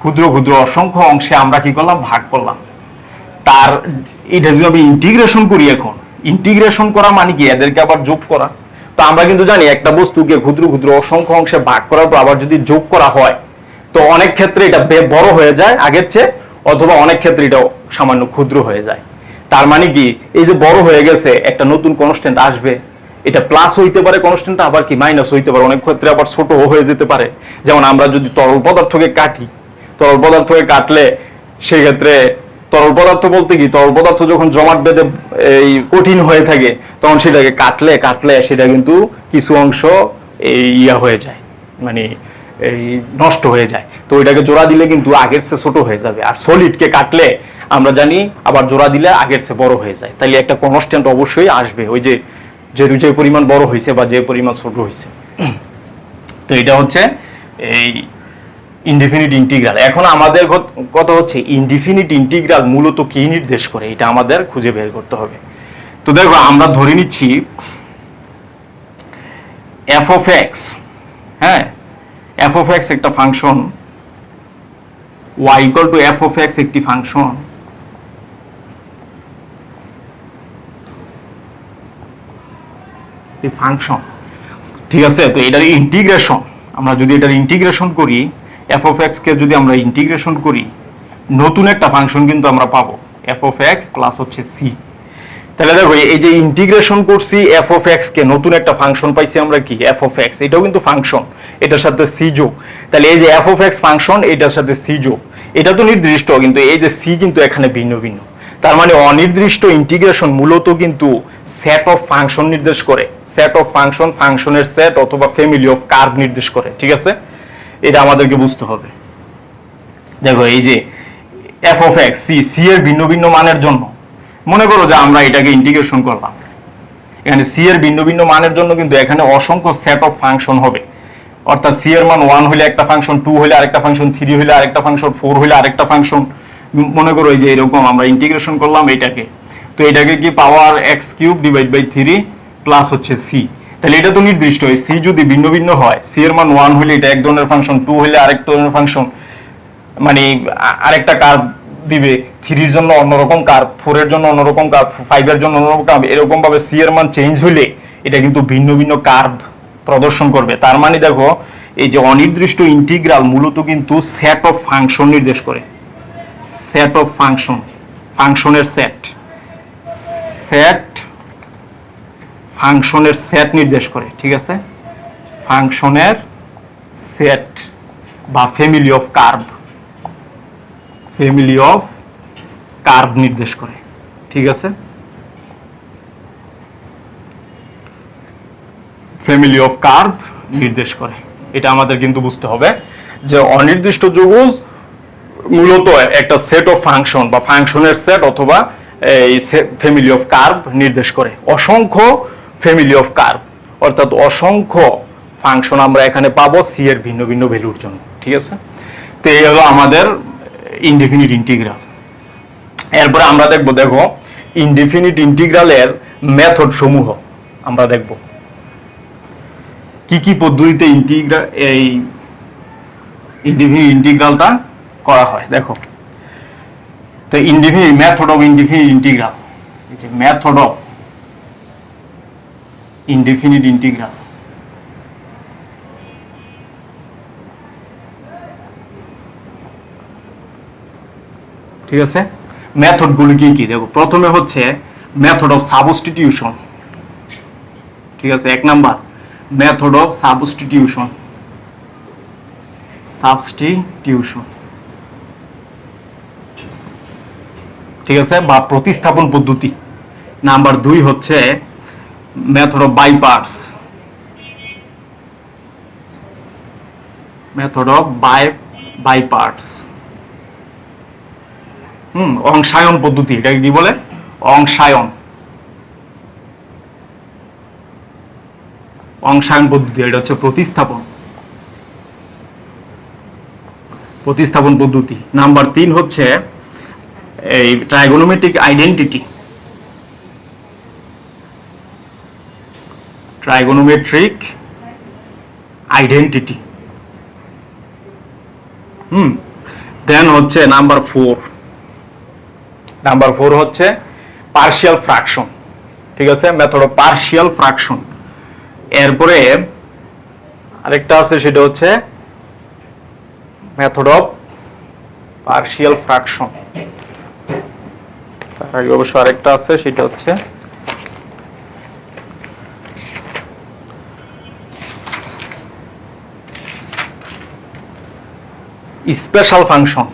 ক্ষুদ্র ক্ষুদ্র অসংখ্য অংশে আমরা কি করলাম? ভাগ করলাম। তার এটা যদি আমি ইন্টিগ্রেশন করি, এখন ইন্টিগ্রেশন করা মানে কি এদেরকে আবার যোগ করা। তো আমরা কিন্তু জানি একটা বস্তুকে ক্ষুদ্র ক্ষুদ্র অসংখ্য অংশে ভাগ করার পর আবার যদি যোগ করা হয়, তো অনেক ক্ষেত্রে এটা বড় হয়ে যায় আগের চেয়ে, অথবা অনেক ক্ষেত্রে এটা সামান্য ক্ষুদ্র হয়ে যায়। তার মানে কি এই যে বড় হয়ে গেছে, একটা নতুন কনস্ট্যান্ট আসবে, এটা প্লাস হইতে পারে কনস্ট্যান্টটা, আবার কি মাইনাস হইতে পারে, অনেক ক্ষেত্রে আবার ছোট হয়ে যেতে পারে। যেমন আমরা যদি তরল পদার্থকে কাটি, তরল পদার্থকে কাটলে সেক্ষেত্রে তরল পদার্থ বলতে কি, তরল পদার্থ যখন জমাট বেঁধে এই কঠিন হয়ে থাকে, তখন সেটাকে কাটলে সেটা কিন্তু কিছু অংশ এই হয়ে যায়, মানে এই নষ্ট হয়ে যায়। তো ওইটাকে জোড়া দিলে কিন্তু আগের চেয়ে ছোট হয়ে যাবে। আর সলিডকে কাটলে আমরা জানি আবার জোড়া দিলে আগের চেয়ে বড় হয়ে যায়। তাহলে একটা কনস্ট্যান্ট অবশ্যই আসবে, ওই যে যে পরিমাণ বড় হয়েছে বা যে পরিমাণ ছোট হয়েছে। তো এটা হচ্ছে এই ইনডিফিনিট ইন্টিগ্রাল। এখন আমাদের কথা হচ্ছে ইনডিফিনিট ইন্টিগ্রাল মূলত কি নির্দেশ করে, এটা আমাদের খুঁজে বের করতে হবে। তো দেখো আমরা ধরে নিচ্ছি এফ অফ এক্স, হ্যাঁ, এফ অফ এক্স একটা function, y equal to f of x একটি ফাংশন, ফাংশন। ঠিক আছে, তো এটার ইন্টিগ্রেশন, আমরা যদি এটার ইন্টিগ্রেশন করি, এফ অফ এক্স কে যদি আমরা ইন্টিগ্রেশন করি, নতুন একটা ফাংশন কিন্তু আমরা পাবো, এফ অফ এক্স প্লাস হচ্ছে সি। তাহলে দেখো এই যে ইন্টিগ্রেশন করছি এফ অফ এক্স কে, নতুন একটা ফাংশন পাইছি আমরা কি এফ অফ এক্স, এটাও কিন্তু ফাংশন, এটার সাথে সি যোগ। তাহলে এই যে এফ অফ এক্স ফাংশন, এটার সাথে সি যোগ, এটা তো নির্দিষ্ট, কিন্তু এই যে সি কিন্তু এখানে ভিন্ন ভিন্ন। তার মানে অনির্দিষ্ট ইন্টিগ্রেশন মূলত কিন্তু সেট অফ ফাংশন নির্দেশ করে, সেট অফ ফাংশন, ফাংশনের সেট অথবা ফ্যামিলি অফ কার্ভ নির্দেশ করে। ঠিক আছে, এটা আমাদেরকে বুঝতে হবে। দেখো এই যে এফ অফ এক্স, সি এর ভিন্ন ভিন্ন মানের জন্য, মনে করো যে আমরা এটাকে ইন্টিগ্রেশন করলাম, এখানে সি এর ভিন্ন ভিন্ন মানের জন্য কিন্তু এখানে অসংখ্য সেট অফ ফাংশন হবে। অর্থাৎ সি এর মান 1 হলে একটা ফাংশন, 2 হলে আরেকটা ফাংশন, 3 হলে আরেকটা ফাংশন, 4 হলে আরেকটা ফাংশন। মনে করো এই যে এরকম আমরা ইন্টিগ্রেশন করলাম এটাকে, তো এটাকে কি power x cube divide by 3 plus হচ্ছে সি। তাহলে এটা তো নির্দিষ্ট, সি যদি ভিন্ন ভিন্ন হয়, সি এর মান 1 হলে এটা এক ধরনের ফাংশন, 2 হলে আরেক ধরনের ফাংশন, মানে আরেকটা কার্ভ দিবে, 3 এর জন্য অন্যরকম কার্ভ, 4 এর জন্য অন্যরকম কার্ভ, 5 এর জন্য অন্যরকম কার্ভ, এরকম ভাবে সি এর মান চেঞ্জ হলে এটা কিন্তু ভিন্ন ভিন্ন কার্ভ প্রদর্শন করবে। তার মানে দেখো এই যে অনির্দিষ্ট ইন্টিগ্রাল মূলত কিন্তু সেট অফ ফাংশন নির্দেশ করে, সেট অফ ফাংশন, ফাংশনের সেট, সেট ফাংশনের সেট নির্দেশ করে। ঠিক আছে, ফাংশনের সেট বা family of curve, family of curve নির্দেশ করে। ঠিক আছে, ফ্যামিলি অফ কার্ভ নির্দেশ করে। এটা আমাদের কিন্তু বুঝতে হবে যে অনির্দিষ্ট ত্রিভুজ মূলত একটা সেট অফ ফাংশন বা ফাংশনের সেট অথবা এই ফ্যামিলি অফ কার্ভ নির্দেশ করে। অসংখ্য ফ্যামিলি অফ কার্ভ, অর্থাৎ অসংখ্য ফাংশন আমরা এখানে পাবো সি এর ভিন্ন ভিন্ন ভ্যালুর জন্য। ঠিক আছে, তো এই হলো আমাদের ইনডেফিনিট ইন্টিগ্রাল। এরপরে আমরা দেখো ইনডেফিনিট ইন্টিগ্রালের মেথড সমূহ আমরা দেখব, কি কি পদ্ধতিতে এই ইনডেফিনিট ইন্টিগ্রালটা করা হয়। দেখো তো indefinite, method of indefinite integral, এই যে মেথড অফ ইনডেফিনিট ইন্টিগ্রাল। ঠিক আছে, মেথড গুলো কি কি দেখো। প্রথমে হচ্ছে মেথড অফ সাবস্টিটিউশন। ঠিক আছে, এক number method of substitution, substitution. ঠিক আছে, বা প্রতিস্থাপন পদ্ধতি। নাম্বার 2 হচ্ছে method of by parts, method of by parts. অংশায়ন পদ্ধতি, এটাকে কি বলে? অংশায়ন, অংশায়ন পদ্ধতি, এটা হচ্ছে প্রতিস্থাপন, প্রতিস্থাপন পদ্ধতি। নাম্বার 3 হচ্ছে এই ট্রাইগোনোমেট্রিক আইডেন্টিটি, ট্রাইগোনোমেট্রিক আইডেন্টিটি। দেন হচ্ছে নাম্বার 4, নাম্বার 4 হচ্ছে পার্শিয়াল ফ্র্যাকশন। ঠিক আছে, মেথড অফ পার্শিয়াল ফ্র্যাকশন। এরপরে আরেকটা আছে, সেটা হচ্ছে মেথড অফ পার্শিয়াল ফ্র্যাকশন। তার আগে অবশ্য আরেকটা আছে, সেটা হচ্ছে স্পেশাল ফাংশন।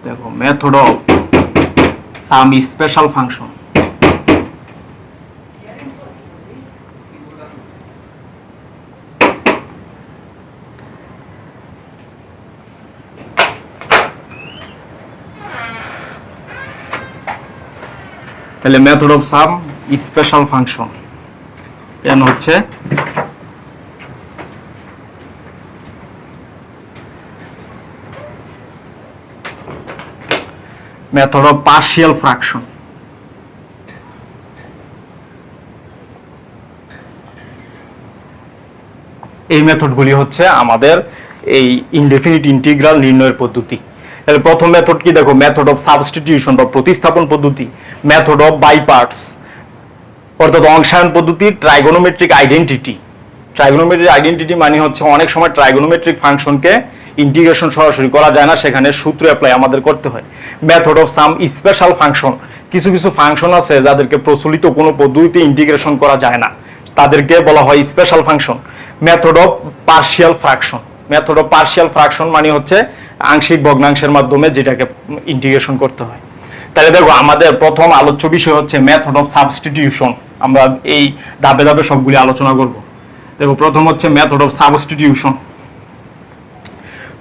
দেখো method of some special function. তাহলে method of some special function কেন হচ্ছে মেথড অফ পার্শিয়াল ফ্র্যাকশন। এই মেথডগুলি হচ্ছে আমাদের এই ইনডেফিনিট ইন্টিগ্রাল নির্ণয়ের পদ্ধতি। তাহলে প্রথম মেথড কি দেখো, মেথড অফ সাবস্টিটিউশন বা প্রতিস্থাপন পদ্ধতি। মেথড অফ বাই পার্টস অর্থাৎ অংশায়ন পদ্ধতি। ট্রাইগোনোমেট্রিক আইডেন্টিটি, ট্রাইগোনোমেট্রিক আইডেন্টিটি মানে হচ্ছে অনেক সময় ট্রাইগোনোমেট্রিক ফাংশনকে ইন্টিগ্রেশন সরাসরি করা যায় না, সেখানে সূত্র অ্যাপ্লাই আমাদের করতে হয়। Method of some special function, কিছু কিছু ফাংশন আছে যাদেরকে প্রচলিত কোনো পদ্ধতিতে ইন্টিগ্রেশন করা যায় না, তাদেরকে বলা হয় special function. Method of partial fraction, method of partial fraction মানে হচ্ছে আংশিক ভগ্নাংশের মাধ্যমে যেটাকে ইন্টিগ্রেশন করতে হয়। তাহলে দেখো আমাদের প্রথম আলোচ্য বিষয় হচ্ছে মেথড অফ সাবস্টিটিউশন। আমরা এই ধাপে ধাপে সবগুলি আলোচনা করব। দেখো প্রথম হচ্ছে মেথড অফ সাবস্টিটিউশন।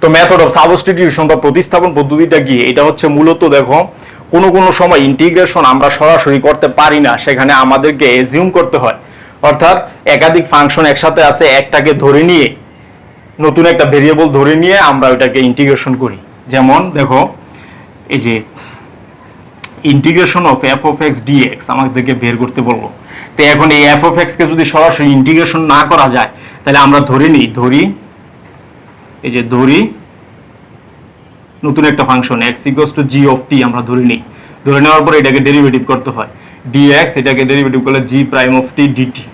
তো মেথড অফ সাবস্টিটিউশন বা প্রতিস্থাপন পদ্ধতিটা কি? এটা হচ্ছে মূলত দেখো কোনো সময় ইন্টিগ্রেশন আমরা সরাসরি করতে পারি না, সেখানে আমাদেরকে এজিউম করতে হয়। অর্থাৎ একাধিক ফাংশন একসাথে আছে, একটাকে ধরে নিয়ে নতুন একটা ভেরিয়েবল ধরে নিয়ে আমরা ওইটাকে ইন্টিগ্রেশন করি। যেমন দেখো এই যে integration of f of x dx আমাদেরকে বের করতে বলবো। তো এখন এই এফ অফ এক্স কে যদি সরাসরি ইন্টিগ্রেশন না করা যায়, তাহলে আমরা ধরি নতুন একটা function x equals to g of t আমরা ধরে নিই। ধরে নেওয়ার পরে এটাকে ডেরিভেটিভ করতে হয় dx, এটাকে ডেরিভেটিভ করলে জি প্রাইম অফ টি ডিটি।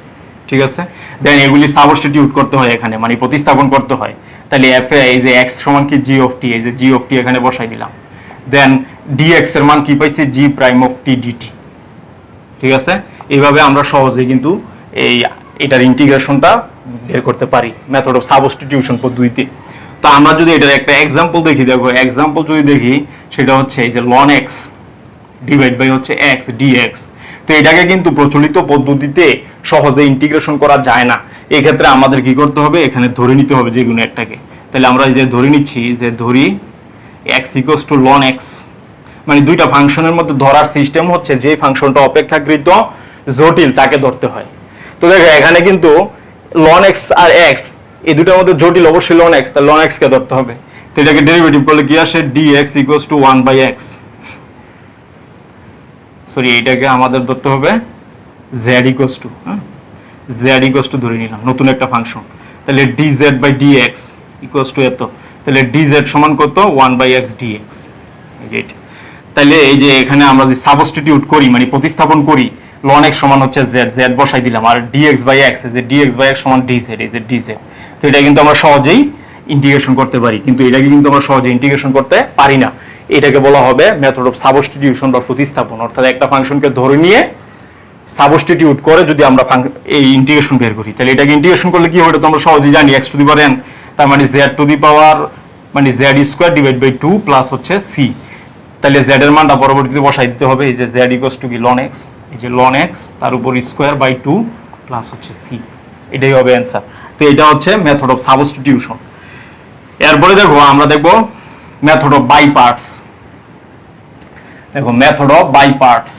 ঠিক আছে, দেন এগুলি সাবস্টিটিউট করতে হয় এখানে, মানে প্রতিস্থাপন করতে হয়। তাহলে এফ এই যে x সমান কি জি অফ টি, এই যে জি অফ টি এখানে বসাই দিলাম। দেন dx এর মান কি পাইছি? জি প্রাইম অফ টি ডিটি। ঠিক আছে, এইভাবে আমরা সহজেই কিন্তু এটার ইন্টিগ্রেশনটা বের করতে পারি মেথড অফ সাবস্টিটিউশন পদ্ধতিতে। তো আমরা যদি এটার একটা এক্সাম্পল দেখি, দেখো এক্সাম্পল যদি দেখি সেটা হচ্ছে এই যে ln x ডিভাইড বাই হচ্ছে x dx। তো এটাকে কিন্তু প্রচলিত পদ্ধতিতে সহজে ইন্টিগ্রেশন করা যায় না। এই ক্ষেত্রে আমাদের কি করতে হবে? এখানে ধরে নিতে হবে যে কোনো একটাকে। তাহলে আমরা এই যে ধরে নিচ্ছি, যে ধরি x equals to ln x, মানে দুইটা ফাংশনের মধ্যে ধরার সিস্টেম হচ্ছে যে ফাংশনটা অপেক্ষাকৃত জটিল তাকে ধরতে হয়। তো দেখো এখানে কিন্তু ln x আর x এই দুটোর মধ্যে জটিল অবশ্যই ln x, তাহলে ln x কে ধরতে হবে। তো এটাকে ডেরিভেটিভ করলে কি আসে? dx equals two 1/x। Sorry, এটাকে আমাদের ধরতে হবে z equals to z equals to ধরে নিলাম নতুন একটা ফাংশন। তাহলে dz by dx equals to এত। তাহলে dz সমান কত? 1/x dx। তাহলে এই যে এখানে আমরা যে সাবস্টিটিউট করি মানে প্রতিস্থাপন করি, ln x সমান হচ্ছে z, z বসাই দিলাম, আর dx বাই x, যে dx বাই x সমান dz, এই যে dz। তো এটা কিন্তু আমরা সহজেই ইন্টিগ্রেশন করতে পারি, কিন্তু এটাকে কিন্তু আমরা সহজে ইন্টিগ্রেশন করতে পারি না। এটাকে বলা হবে মেথড অফ সাবস্টিটিউশন বা প্রতিস্থাপন। অর্থাৎ একটা ফাংশনকে ধরে নিয়ে সাবস্টিটিউট করে যদি আমরা এই ইন্টিগ্রেশন বের করি, তাহলে এটাকে ইন্টিগ্রেশন করলে কি হবে? এটা তো আমরা সহজেই জানি, x to the power n, তার মানে z টু দি পাওয়ার মানে z square divide by 2 plus হচ্ছে c। তাহলে z এর মানটা পরবর্তীতে বসাই দিতে হবে। এই যে z ইকুয়ালস টু কি? ln x, এই যে ln x তার উপর স্কয়ার বাই 2 প্লাস হচ্ছে c, এটাই হবে অ্যানসার। তো এটা হচ্ছে মেথড অফ সাবস্টিটিউশন। এরপরে দেখো আমরা দেখব মেথড অফ বাই পার্টস। দেখো মেথড অফ বাই পার্টস।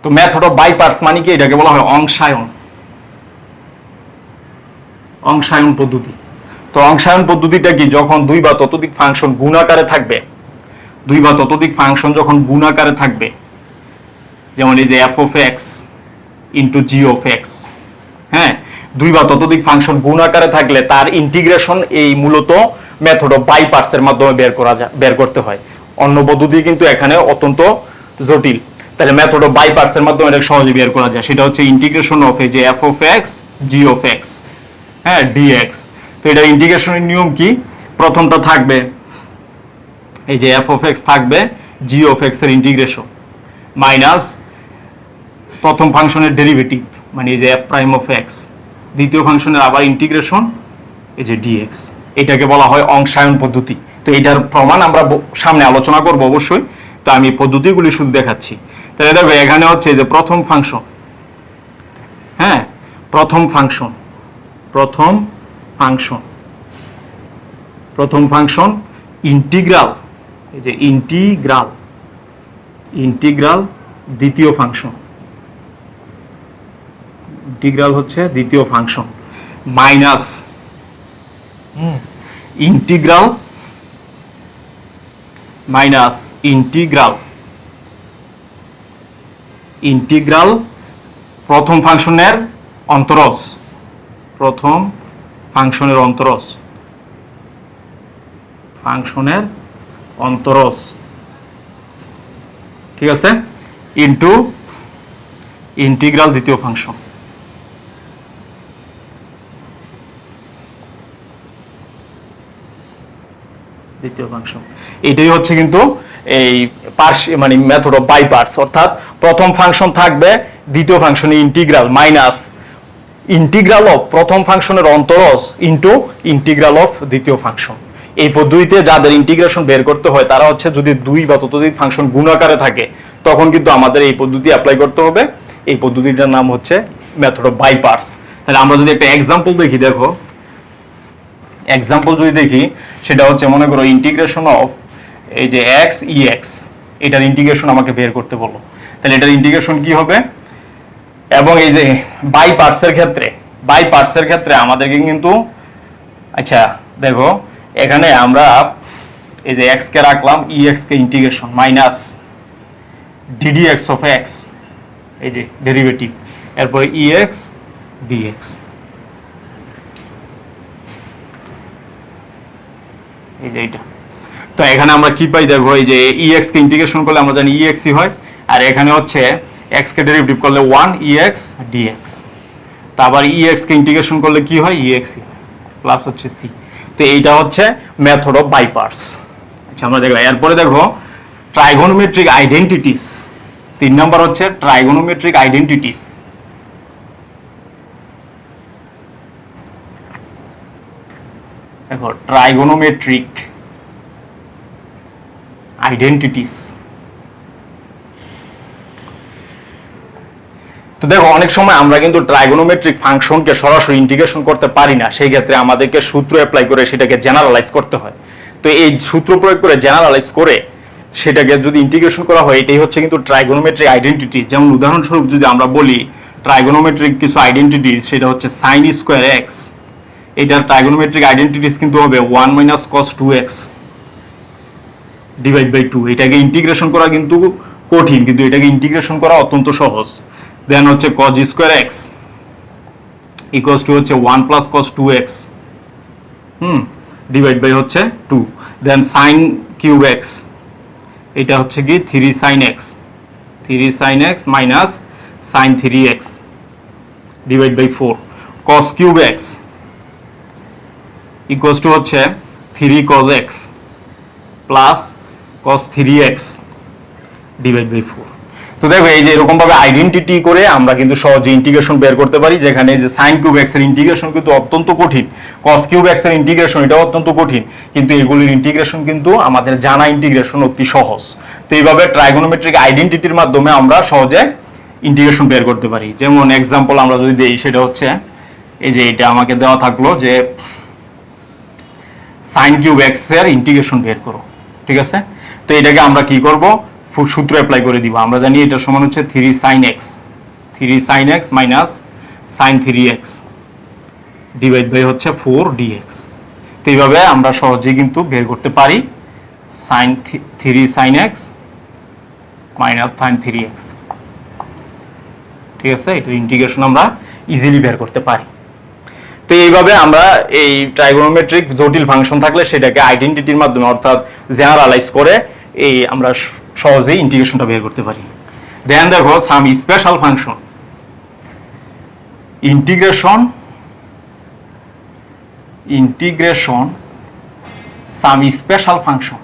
তো মেথড অফ বাই পার্টস মানে কি? এটাকে বলা হয় অংশায়ন পদ্ধতি। তো অংশায়ন পদ্ধতিটা কি? যখন দুই বা ততোধিক ফাংশন গুণাকারে থাকবে, দুই বা ততোধিক ফাংশন যখন গুণাকারে থাকবে, যেমন এই যে f of x into g of x, হ্যাঁ, দুই বা ততোধিক ফাংশন গুণাকারে থাকলে তার ইন্টিগ্রেশন এই মূলত মেথড অফ বাই পার্টস এর মাধ্যমে বের করতে হয়। অন্য পদ্ধতি কিন্তু এখানে অত্যন্ত জটিল। তাহলে মেথড অফ বাই পার্টস এর মাধ্যমে এটা সহজে বের করা যায়। সেটা হচ্ছে ইন্টিগ্রেশন অফ এই যে f of x g of x, হ্যাঁ, dx। তো এটা ইন্টিগ্রেশনের নিয়ম কি? প্রথমটা থাকবে এই যে f of x থাকবে g of x এর ইন্টিগ্রেশন মাইনাস প্রথম ফাংশনের ডেরিভেটিভ মানে এই যে f প্রাইম অফ x, দ্বিতীয় ফাংশনের আবার ইন্টিগ্রেশন এই যে dx। এটাকে বলা হয় অংশায়ন পদ্ধতি। তো এটার প্রমাণ আমরা সামনে আলোচনা করব অবশ্যই। তো আমি পদ্ধতিগুলি শুধু দেখাচ্ছি। তাহলে দেখো এখানে হচ্ছে যে প্রথম ফাংশন, হ্যাঁ, প্রথম ফাংশন ইন্টিগ্রাল, এই যে ইন্টিগ্রাল দ্বিতীয় ফাংশন, ইন্টিগ্রাল হচ্ছে দ্বিতীয় ফাংশন মাইনাস ইন্টিগ্রাল প্রথম ফাংশনের অন্তরজ, ঠিক আছে, ইনটু ইন্টিগ্রাল দ্বিতীয় ফাংশন। এটাই হচ্ছে কিন্তু এই মানে মেথড অফ বাই পার্টস। অর্থাৎ প্রথম ফাংশন থাকবে দ্বিতীয় ফাংশনে ইন্টিগ্রাল মাইনাস ইন্টিগ্রাল অফ প্রথম ফাংশনের অন্তরজ ইনটু ইন্টিগ্রাল অফ দ্বিতীয় ফাংশন। এই পদ্ধতিতে যাদের ইন্টিগ্রেশন বের করতে হয় তারা হচ্ছে যদি দুই বা ততোধিক ফাংশন গুণ আকারে থাকে তখন কিন্তু আমাদের এই পদ্ধতি অ্যাপ্লাই করতে হবে। এই পদ্ধতিটার নাম হচ্ছে মেথড অফ বাই পার্টস। তাহলে আমরা যদি একটা এক্সাম্পল দেখি, দেখো এক্সাম্পল যদি দেখি সেটা হচ্ছে মনে করো ইন্টিগ্রেশন অফ এই যে এক্স ই এক্স, এটার ইন্টিগ্রেশন আমাকে বের করতে বলো। তাহলে এটার ইন্টিগ্রেশন কি হবে, এবং এই যে বাই পার্টসের ক্ষেত্রে আমাদেরকে কিন্তু আচ্ছা দেখো এখানে আমরা এই যে এক্স কে রাখলাম, ই এক্স কে integration minus d d x of x, এই যে ডেরিভেটিভ, এরপরে ই এক্স ডিএক্স, এই যে এটা। তো এখানে আমরা কি পাই দেখো, এই যে ই এক্স কে ইন্টিগ্রেশন করলে আমরা জানি ই এক্সই হয়, আর এখানে হচ্ছে এক্স কে ডেরিভেটিভ করলে 1 ই এক্স ডিএক্স, তারপর ই এক্স কে ইন্টিগ্রেশন করলে কি হয় ই এক্সই হয়, প্লাস হচ্ছে সি। তো এইটা হচ্ছে মেথড অফ বাই পার্টস। আচ্ছা আমরা দেখলাম, এরপরে দেখো ট্রাইগোনোমেট্রিক আইডেন্টিটিস। 3 নাম্বার হচ্ছে ট্রাইগোনোমেট্রিক আইডেন্টিটিস। দেখো ট্রাইগোনোমেট্রিক আইডেন্টিটিস। তো দেখো অনেক সময় আমরা কিন্তু ট্রাইগোনোমেট্রিক ফাংশনকে সরাসরি ইন্টিগ্রেশন করতে পারি না, সেই ক্ষেত্রে আমাদেরকে সূত্র অ্যাপ্লাই করে সেটাকে জেনারেলাইজ করতে হয়। তো এই সূত্র প্রয়োগ করে জেনারেলাইজ করে সেটাকে যদি ইন্টিগ্রেশন করা হয় এটাই হচ্ছে কিন্তু ট্রাইগোনোমেট্রিক আইডেন্টিটি। যেমন উদাহরণস্বরূপ যদি আমরা বলি ট্রাইগোনোমেট্রিক কিছু আইডেন্টিটিস, সেটা হচ্ছে সাইন স্কোয়ার এক্স, এটার ট্রাইগোনোমেট্রিক আইডেন্টিটিস কিন্তু হবে 1 minus cos 2x divide by 2। এটাকে ইন্টিগ্রেশন করা কিন্তু কঠিন, কিন্তু এটাকে ইন্টিগ্রেশন করা অত্যন্ত সহজ। দেন হচ্ছে cos square x equals to হচ্ছে 1 plus cos 2x divide by হচ্ছে 2। দেন সাইন কিউব এক্স, এটা হচ্ছে কি 3 sine x minus sine 3x divide by 4। cos cube x equals to হচ্ছে 3 cos x plus cos 3x divide by 4। তো দেখো এই যে এরকম ভাবে আইডেন্টিটি করে আমরা কিন্তু সহজে ইন্টিগ্রেশন বের করতে পারি, যেখানে যে সাইন কিউব এক্স এর ইন্টিগ্রেশন কিন্তু অত্যন্ত কঠিন, cos কিউব এক্স এর ইন্টিগ্রেশন এটাও অত্যন্ত কঠিন, কিন্তু এগুলির ইন্টিগ্রেশন কিন্তু আমাদের জানা ইন্টিগ্রেশন অতি সহজ। তো এইভাবে ট্রাইগোনোমেট্রিক আইডেন্টিটির মাধ্যমে আমরা সহজে ইন্টিগ্রেশন বের করতে পারি। যেমন এক্সাম্পল আমরা যদি দেই সেটা হচ্ছে এই যে এটা আমাকে দেওয়া থাকলো যে সাইন কিউব এক্স এর ইন্টিগ্রেশন বের করো, ঠিক আছে। তো এটাকে আমরা কি করব, সূত্র অ্যাপ্লাই করে দিব। আমরা জানি এটা সমান হচ্ছে 3 sin x minus sin 3x divide by হচ্ছে 4 dx। তো এইভাবে আমরা সহজেই কিন্তু বের করতে পারি sin 3 sin x minus sin 3x, ঠিক আছে। এটার ইন্টিগ্রেশন আমরা ইজিলি বের করতে পারি। তো এইভাবে আমরা এই ট্রাইগোনোমেট্রিক জটিল ফাংশন থাকলে সেটাকে আইডেন্টিটির মাধ্যমে অর্থাৎ জেনারেলাইজ করে এই আমরা সহজেই ইন্টিগ্রেশনটা বের করতে পারি। দেন দেখো সাম স্পেশাল ফাংশন, ইন্টিগ্রেশন সাম স্পেশাল ফাংশন।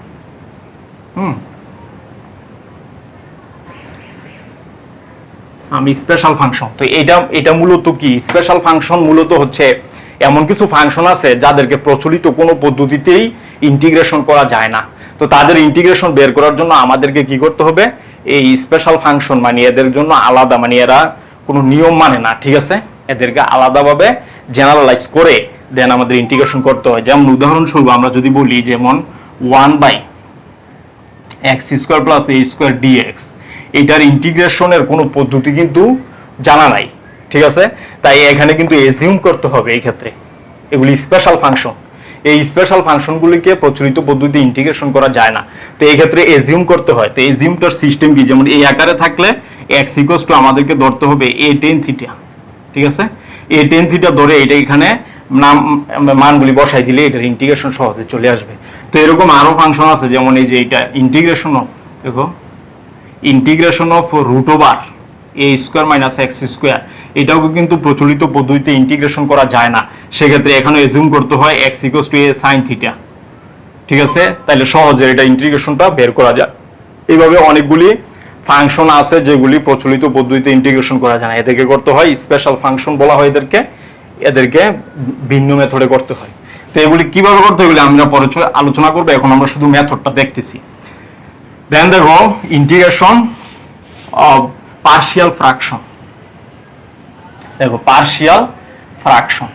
স্পেশাল ফাংশন, তো এটা মূলত কি, স্পেশাল ফাংশন মূলত হচ্ছে এমন কিছু ফাংশন আছে যাদেরকে প্রচলিত কোনো পদ্ধতিতেই ইন্টিগ্রেশন করা যায় না। তো তাদের ইন্টিগ্রেশন বের করার জন্য আমাদেরকে কি করতে হবে, এই স্পেশাল ফাংশন মানে এদের জন্য আলাদা, মানে এরা কোনো নিয়ম মানে না, ঠিক আছে, এদেরকে আলাদাভাবে জেনারেলাইজ করে দেন আমাদের ইন্টিগ্রেশন করতে হয়। যেমন উদাহরণস্বরূপ আমরা যদি বলি যেমন 1 by x square plus a square dx, এটার ইন্টিগ্রেশনের কোনো পদ্ধতি কিন্তু জানা নাই, ঠিক আছে। তাই এখানে কিন্তু এজিউম করতে হবে, এই ক্ষেত্রে এগুলি স্পেশাল ফাংশন, এই স্পেশাল ফাংশনগুলিকে প্রচলিত পদ্ধতিতে ইন্টিগ্রেশন করা যায় না, তো এই ক্ষেত্রে এজিউম করতে হয়। তো এজিউমটার সিস্টেম কি, যেমন এই আকারে থাকলে এক্স ইকুয়ালস টু আমাদেরকে ধরতে হবে এ টেন থিটা, ঠিক আছে। এ টেন থিটা ধরে এটা এখানে মানগুলি বসাই দিলে এটার ইন্টিগ্রেশন সহজে চলে আসবে। তো এরকম আরো ফাংশন আছে, যেমন এই যে এটা ইন্টিগ্রেশন অফ, দেখো integration of root over a square minus x square, এটাও কিন্তু প্রচলিত পদ্ধতিতে ইন্টিগ্রেশন করা যায় না, সেক্ষেত্রে এখানে এজিউম করতে হয় এক্স ইকুয়ালস টু এ সাইন থিটা, ঠিক আছে। তাহলে সহজে এটা ইন্টিগ্রেশনটা বের করা যায়। এইভাবে অনেকগুলি ফাংশন আছে যেগুলি প্রচলিত পদ্ধতিতে ইন্টিগ্রেশন করা যায় না, এদেরকে করতে হয় স্পেশাল ফাংশন বলা হয় এদেরকে ভিন্ন মেথডে করতে হয়। তো এগুলি কিভাবে করতে হয় এগুলি আমরা পরে আলোচনা করবো, এখন আমরা শুধু মেথডটা দেখতেছি। দেন দেখো ইন্টিগ্রেশন অফ পার্শিয়াল ফ্র্যাকশন, দেখো partial fraction,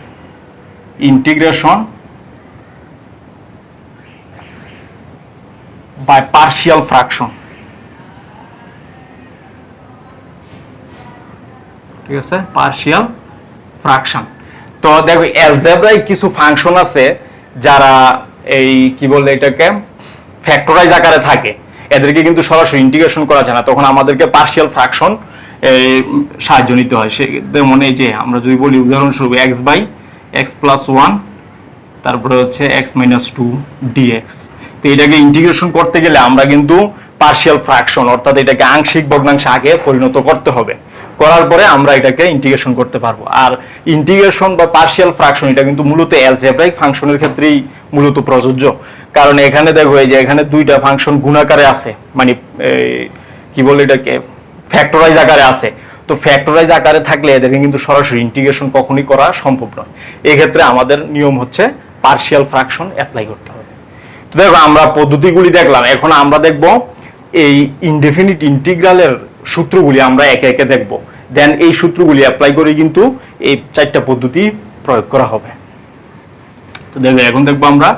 integration by partial fraction, ঠিক আছে, পার্শিয়াল ফ্র্যাকশন। তো দেখো অ্যালজেব্রায় কিছু ফাংশন আছে যারা এই কি বলে এটাকে ফ্যাক্টরাইজ আকারে থাকে, এদেরকে কিন্তু সরাসরি ইন্টিগ্রেশন করা যায় না, তখন আমাদেরকে পার্শিয়াল ফ্র্যাকশন সাহায্য নিতে হয়। সে মনে যে আমরা যদি বলি উদাহরণস্বরূপ x by x plus one, তারপরে হচ্ছে এক্স মাইনাস টু ডিএক্স, তো এটাকে ইন্টিগ্রেশন করতে গেলে আমরা কিন্তু পার্শিয়াল ফ্র্যাকশন অর্থাৎ এটাকে আংশিক ভগ্নাংশে আগে পরিণত করতে হবে, করার পরে আমরা এটাকে ইন্টিগ্রেশন করতে পারবো। আর ইন্টিগ্রেশন বা পার্শিয়াল ফ্র্যাকশন এটা কিন্তু মূলত অ্যালজেব্রাইক ফাংশনের ক্ষেত্রেই মূলত প্রযোজ্য, কারণ এখানে দেখো এই যে এখানে দুইটা ফাংশন গুণাকারে আছে, মানে কি বলে এটাকে ফ্যাক্টরাইজ আকারে আছে, তো ফ্যাক্টরাইজ আকারে থাকলে এদেরকে কিন্তু সরাসরি ইন্টিগ্রেশন কখনোই করা সম্ভব নয়। এই ক্ষেত্রে আমাদের নিয়ম হচ্ছে পার্শিয়াল ফ্র্যাকশন অ্যাপ্লাই করতে হবে। তো দেখো আমরা পদ্ধতিগুলি দেখলাম, এখন আমরা দেখব এই ইনডেফিনিট ইন্টিগ্রালের সূত্রগুলি আমরা একে একে দেখব, দেন এই সূত্রগুলি অ্যাপ্লাই করে কিন্তু এই চারটা পদ্ধতি প্রয়োগ করা হবে। তো দেখো এখন দেখবো আমরা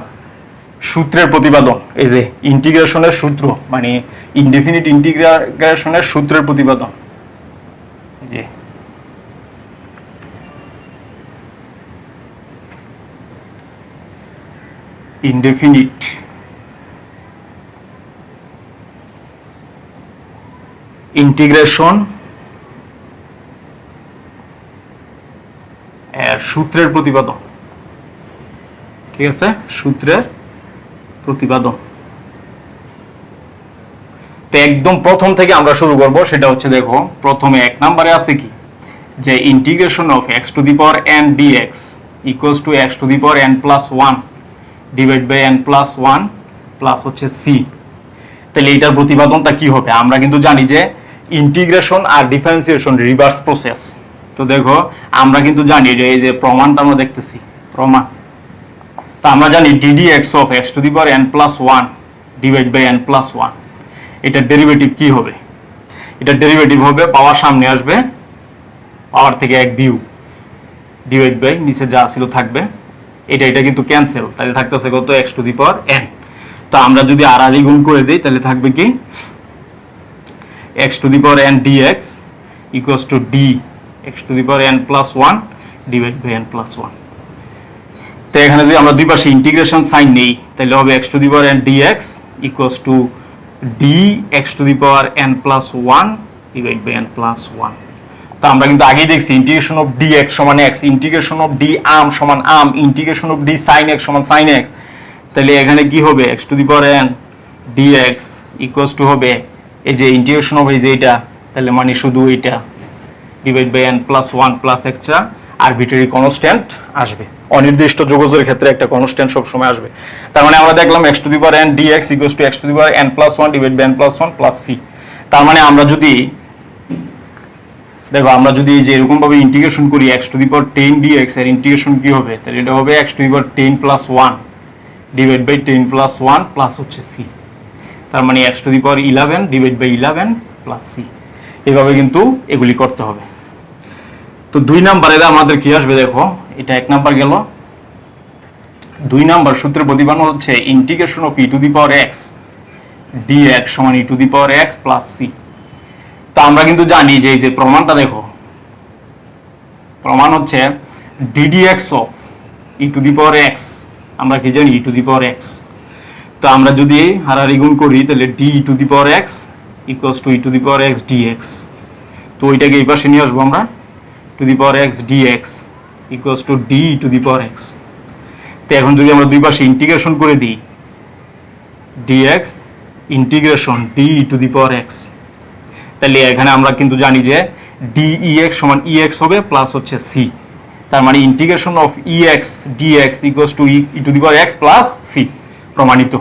সূত্রের প্রতিপাদন, এই যে ইন্টিগ্রেশনের সূত্র মানে ইনডেফিনিট ইন্টিগ্রেশনের সূত্রের প্রতিপাদন, যে ইনডেফিনিট ইন্টিগ্রেশন এর সূত্রের প্রতিপাদন, ঠিক আছে, সূত্রের প্রতিপাদন। তো একদম প্রথম থেকে আমরা শুরু করব, সেটা হচ্ছে দেখো প্রথমে এক নম্বরে আছে কি যে integration of x to the power n dx equals to x to the power n plus one divide by n plus one plus হচ্ছে সি। তাহলে এটার প্রতিপাদনটা কি হবে? আমরা কিন্তু জানি যে ইন্টিগ্রেশন আর ডিফারেন্সিয়েশন রিভার্স প্রসেস। তো দেখো আমরা কিন্তু জানি যে এই যে প্রমাণটা আমরা দেখতেছি প্রমাণ, তো আমরা জানি ddx of x to the power n plus one divide by n plus one, এটার ডেরিভেটিভ কি হবে? এটার ডেরিভেটিভ হবে পাওয়ার সামনে আসবে, পাওয়ার থেকে এক বিউ ডিভাইড বাই নিচে যা ছিল থাকবে, এটা কিন্তু ক্যান্সেল, তাহলে থাকতেছে কত x to the power n। তো আমরা যদি আর গুণ করে দিই তাহলে থাকবে কি x to the power n dx equals to d x to the power n plus one divide by n plus one. তো এখানে যদি আমরা দুই পাশে ইন্টিগ্রেশন সাইন নেই তাহলে হবে x to the power n dx equals to d x to the power n plus one divide by n plus one. তো আমরা কিন্তু আগেই দেখছি ইন্টিগ্রেশন অফ dx সমান x, integration of d arm সমান arm, integration of d sin x সমান sin x। তাহলে এখানে কি হবে x to the power n dx equals two হবে এই যে ইন্টিগ্রেশন অফ এই যে এটা, তাহলে মানে শুধু এটা divide by n plus one plus একটা আরবিট্রারি কনস্ট্যান্ট আসবে, অনির্দিষ্ট যোগজের ক্ষেত্রে একটা কনস্ট্যান্ট সব সময় আসবে। তার মানে আমরা দেখলাম x to the power n dx equals to x to the power n plus one divide by n plus one plus c। তার মানে আমরা যদি দেখো আমরা যদি এই যে এরকম ভাবে ইন্টিগ্রেশন করি x to the power 10 dx এর ইন্টিগ্রেশন কি হবে? তাহলে এটা হবে x to the power 10 plus 1 divide by 10 plus 1 plus হচ্ছে c। তার মানে x to the power 11 divide by 11 plus c। এইভাবে কিন্তু এগুলি করতে হবে। তো দুই নাম্বারে আমাদের কি আসবে দেখো, এটা এক নাম্বার গেল। দুই নাম্বার সূত্রের প্রতিপাদন হচ্ছে integration of e two the power x dx সমান e two the power x plus c। তো আমরা কিন্তু জানি যে এই যে প্রমাণটা দেখো, প্রমাণ হচ্ছে ddx of e two the power x, আমরা কি জানি e two the power x। তো আমরা যদি হারাহারি গুণ করি তাহলে d e two the power x equals two e two the power x dx। তো ওইটাকে এই পাশে নিয়ে আসবো আমরা, two the power x dx equals to d e two the power x। তো এখন যদি আমরা দুই পাশে ইন্টিগ্রেশন করে দিই dx integration d e two the power x, তাহলে এখানে আমরা কিন্তু জানি যে dEx সমান ex হবে প্লাস হচ্ছে c। তার মানে integration of ex dx equals two e two the power x plus c প্রমাণিত।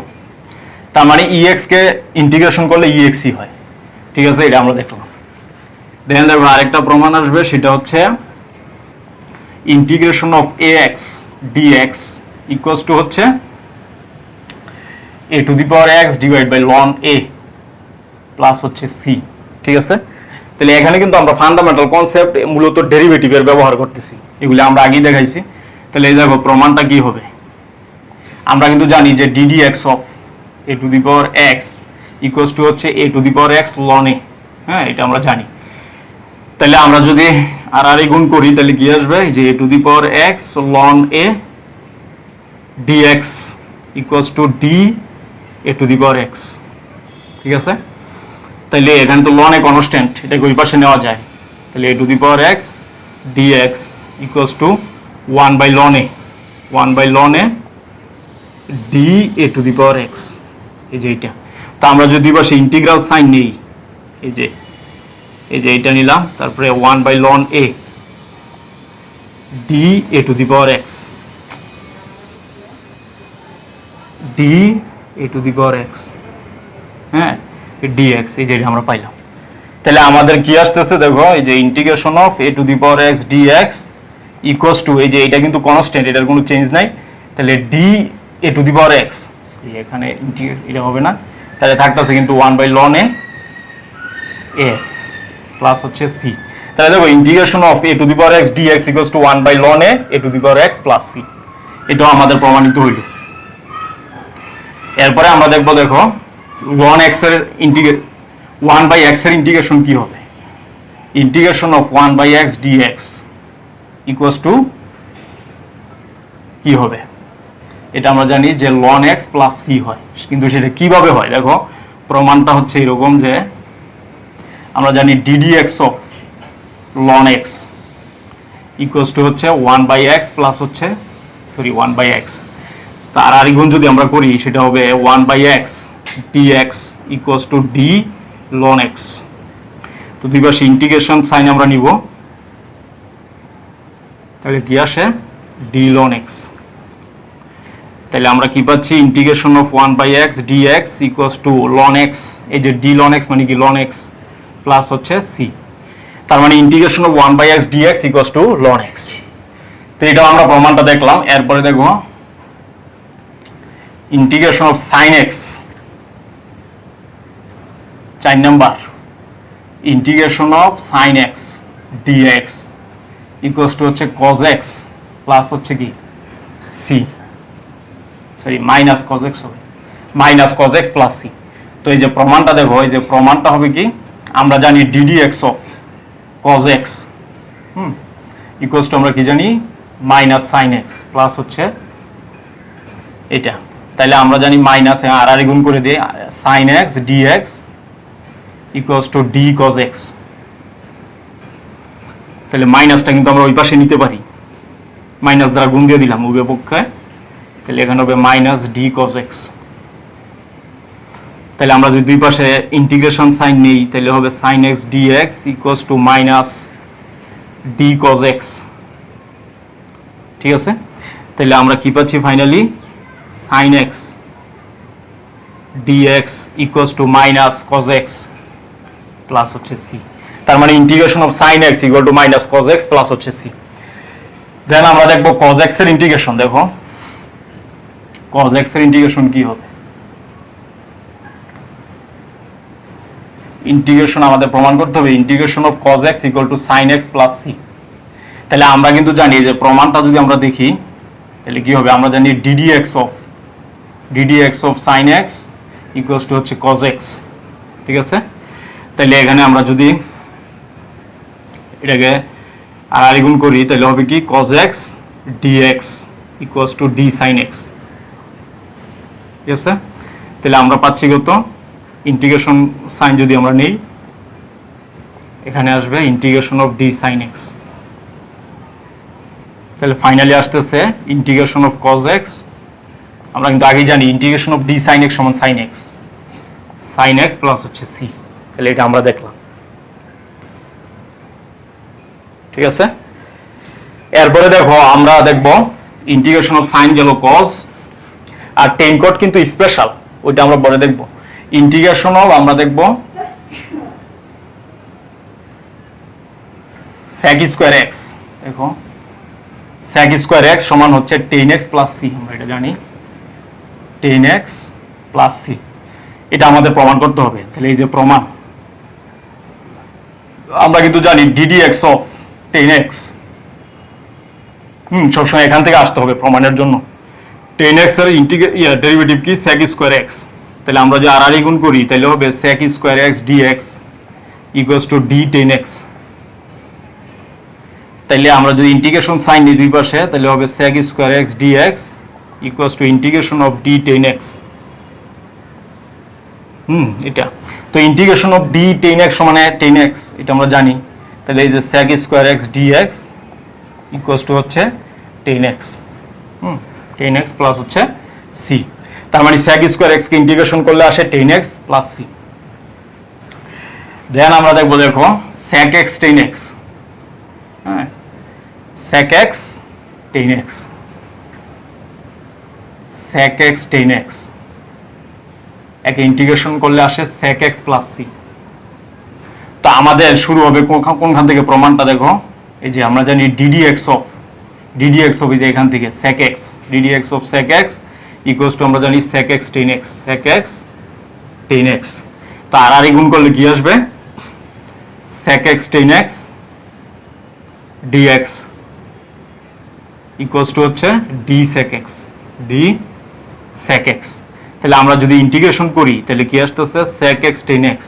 তার মানে ex কে ইন্টিগ্রেশন করলে ex ই হয়, ঠিক আছে, এটা আমরা দেখলাম। দেন দেখো আরেকটা প্রমাণ আসবে, সেটা হচ্ছে integration of ax dx equals to হচ্ছে a to the power x divide by ln a plus হচ্ছে c। ঠিক আছে, তাহলে এখানে কিন্তু আমরা ফান্ডামেন্টাল কনসেপ্ট মূলত ডেরিভেটিভের ব্যবহার করতেছি, এগুলি আমরা আগেই দেখাইছি। তাহলে এই দেখো প্রমাণটা কি হবে, আমরা কিন্তু জানি যে ddx of a to the power x equals to হচ্ছে a to the power x ln a। হ্যাঁ, এটা আমরা জানি। তাহলে আমরা যদি আর গুণ করি তাহলে কি আসবে, যে a to the power x ln a dx equals to d a to the power x। ঠিক আছে, তাহলে এখানে তো ln a কনস্ট্যান্ট, এটাকে ওই পাশে নেওয়া যায়। তাহলে a to the power x dx equals to 1 by ln a, 1 by ln a d a to the power x। এই যে এটা, তো আমরা যদি পাশে ইন্টিগ্রাল সাইন নেই, এই যে এইটা নিলাম, তারপরে 1 by ln a d a to the power x, d a to the power x, হ্যাঁ dx, এই যে আমরা পাইলাম। তাহলে আমাদের কি আসতেছে দেখো, এই যে integration of a to the power x dx equals two, এই যে এটা কিন্তু কনস্ট্যান্ট, এটার কোনো চেঞ্জ নাই। তাহলে d a to the power x, এখানে এটা হবে না, তাহলে থাকতেছে কিন্তু 1 by ln a x plus হচ্ছে c। তাহলে দেখো integration of a to the power x dx equals to 1 by ln a to the power x plus c। এটাও আমাদের প্রমাণিত হইল। এরপরে আমরা দেখবো, দেখো ln x এর 1 বাই x এর ইন্টিগ্রেশন কি হবে, integration of 1 by x dx equals to কি হবে, এটা আমরা জানি যে ln x প্লাস c হয়, কিন্তু সেটা কিভাবে হয় দেখো, প্রমাণটা হচ্ছে এরকম যে আমরা জানি ddx of ln x equals to হচ্ছে 1 বাই x প্লাস হচ্ছে 1 বাই x, তার আর গুণ যদি আমরা করি সেটা হবে 1 by x dx equals to d ln x। তো দুই পাশে ইন্টিগ্রেশন সাইন আমরা নিব, তাহলে কি আসে d ln x। তাহলে আমরা কি পাচ্ছি, integration of 1 by x dx equals to ln x, এই যে d ln x মানে কি ln x প্লাস হচ্ছে c, তার মানে integration of 1 by x dx equals to ln x। তো এটা আমরা প্রমাণটা দেখলাম। এরপরে দেখো integration of sin x, 4 number, integration of sin x dx equals to হচ্ছে cos x প্লাস হচ্ছে কি c, মাইনাস cos x হবে, minus cos x plus c। তো এই যে প্রমাণটা দেখো, এই যে প্রমাণটা হবে কি, আমরা জানি ddx of cos x equals to আমরা কি জানি মাইনাস sin x প্লাস হচ্ছে এটা। তাহলে আমরা জানি মাইনাস আর গুণ করে দিই, sin x dx equals to d cos x। তাহলে মাইনাসটা কিন্তু আমরা ওই পাশে নিতে পারি, মাইনাস দ্বারা গুণ দিয়ে দিলাম উভয় পক্ষে, তাহলে এখানে হবে মাইনাস d cos x। তাহলে আমরা যদি দুই পাশে ইন্টিগ্রেশন সাইন নেই তাহলে হবে sin x dx equals to minus d cos x। ঠিক আছে, তাহলে আমরা কি পাচ্ছি finally, sin x dx equals to minus cos x plus হচ্ছে c। তার মানে integration of sin x equal to minus cos x plus হচ্ছে c। দেন আমরা দেখবো cos x এর ইন্টিগ্রেশন। দেখো cos x এর ইন্টিগ্রেশন কি হবে, ইন্টিগ্রেশন আমাদের প্রমাণ করতে হবে integration of cos x equal to sin x plus c। তাহলে আমরা কিন্তু জানি যে প্রমাণটা যদি আমরা দেখি তাহলে কি হবে, আমরা জানি ddx of sin x equals to হচ্ছে cos x। ঠিক আছে, তাহলে এখানে আমরা যদি এটাকে আর গুণ করি তাহলে হবে কি cos x dx equals to d sin x। ঠিক আছে, তাহলে আমরা পাচ্ছি কত, ইন্টিগ্রেশন সাইন যদি আমরা নেই এখানে আসবে integration of d sin x। তাহলে ফাইনালি আসতেছে ইন্টিগ্রেশন অফ cos x, আমরা কিন্তু আগেই জানি integration of d sin x সমান sin x প্লাস হচ্ছে c। তাহলে এটা আমরা দেখলাম। ঠিক আছে, এরপরে দেখো আমরা দেখব ইন্টিগ্রেশন অফ সাইন গেল cos, আর tan cot কিন্তু স্পেশাল, ওইটা আমরা পরে দেখব। ইন্টিগ্রেশন অফ আমরা দেখব sec স্কয়ার x, দেখো sec স্কয়ার x সমান হচ্ছে 10x প্লাস c, আমরা এটা জানি 10x প্লাস c। এটা আমাদের প্রমাণ করতে হবে। তাহলে এই যে প্রমাণ, আমরা কিন্তু জানি ddx অফ 10x সবসময় এখান থেকে আসতে হবে প্রমাণের জন্য। 10x এর ডেরিভেটিভ কি sec স্কয়ার x, তাহলে আমরা যদি আর গুণ করি তাহলে হবে sec square x dx equals to d 10x। তাহলে আমরা যদি ইন্টিগ্রেশন সাইন দিই দুই পাশে তাহলে হবে sec square x dx equals two integration of d 10x। এটা তো ইন্টিগ্রেশন অফ d 10x সমান 10x, এটা আমরা জানি। তাহলে এই যে sec square x dx equals to হচ্ছে 10x, 10x প্লাস হচ্ছে c। তার মানে sec স্কয়ার x কে ইন্টিগ্রেশন করলে আসে 10x প্লাস c। দেন আমরা দেখবো, দেখো sec x 10x, হ্যাঁ sec x 10x, sec x 10x একে ইন্টিগ্রেশন করলে আসে sec x প্লাস c। তো আমাদের শুরু হবে কোনখান থেকে প্রমাণটা, দেখো এই যে আমরা জানি ddx অফ এই যে এখান থেকে sec x, ddx of sec x equals to আমরা জানি sec x 10x, sec x 10x। তো আর গুণ করলে কি আসবে sec x 10x dx equals to হচ্ছে d sec x, d sec x। তাহলে আমরা যদি ইন্টিগ্রেশন করি তাহলে কি আসতেছে sec x 10x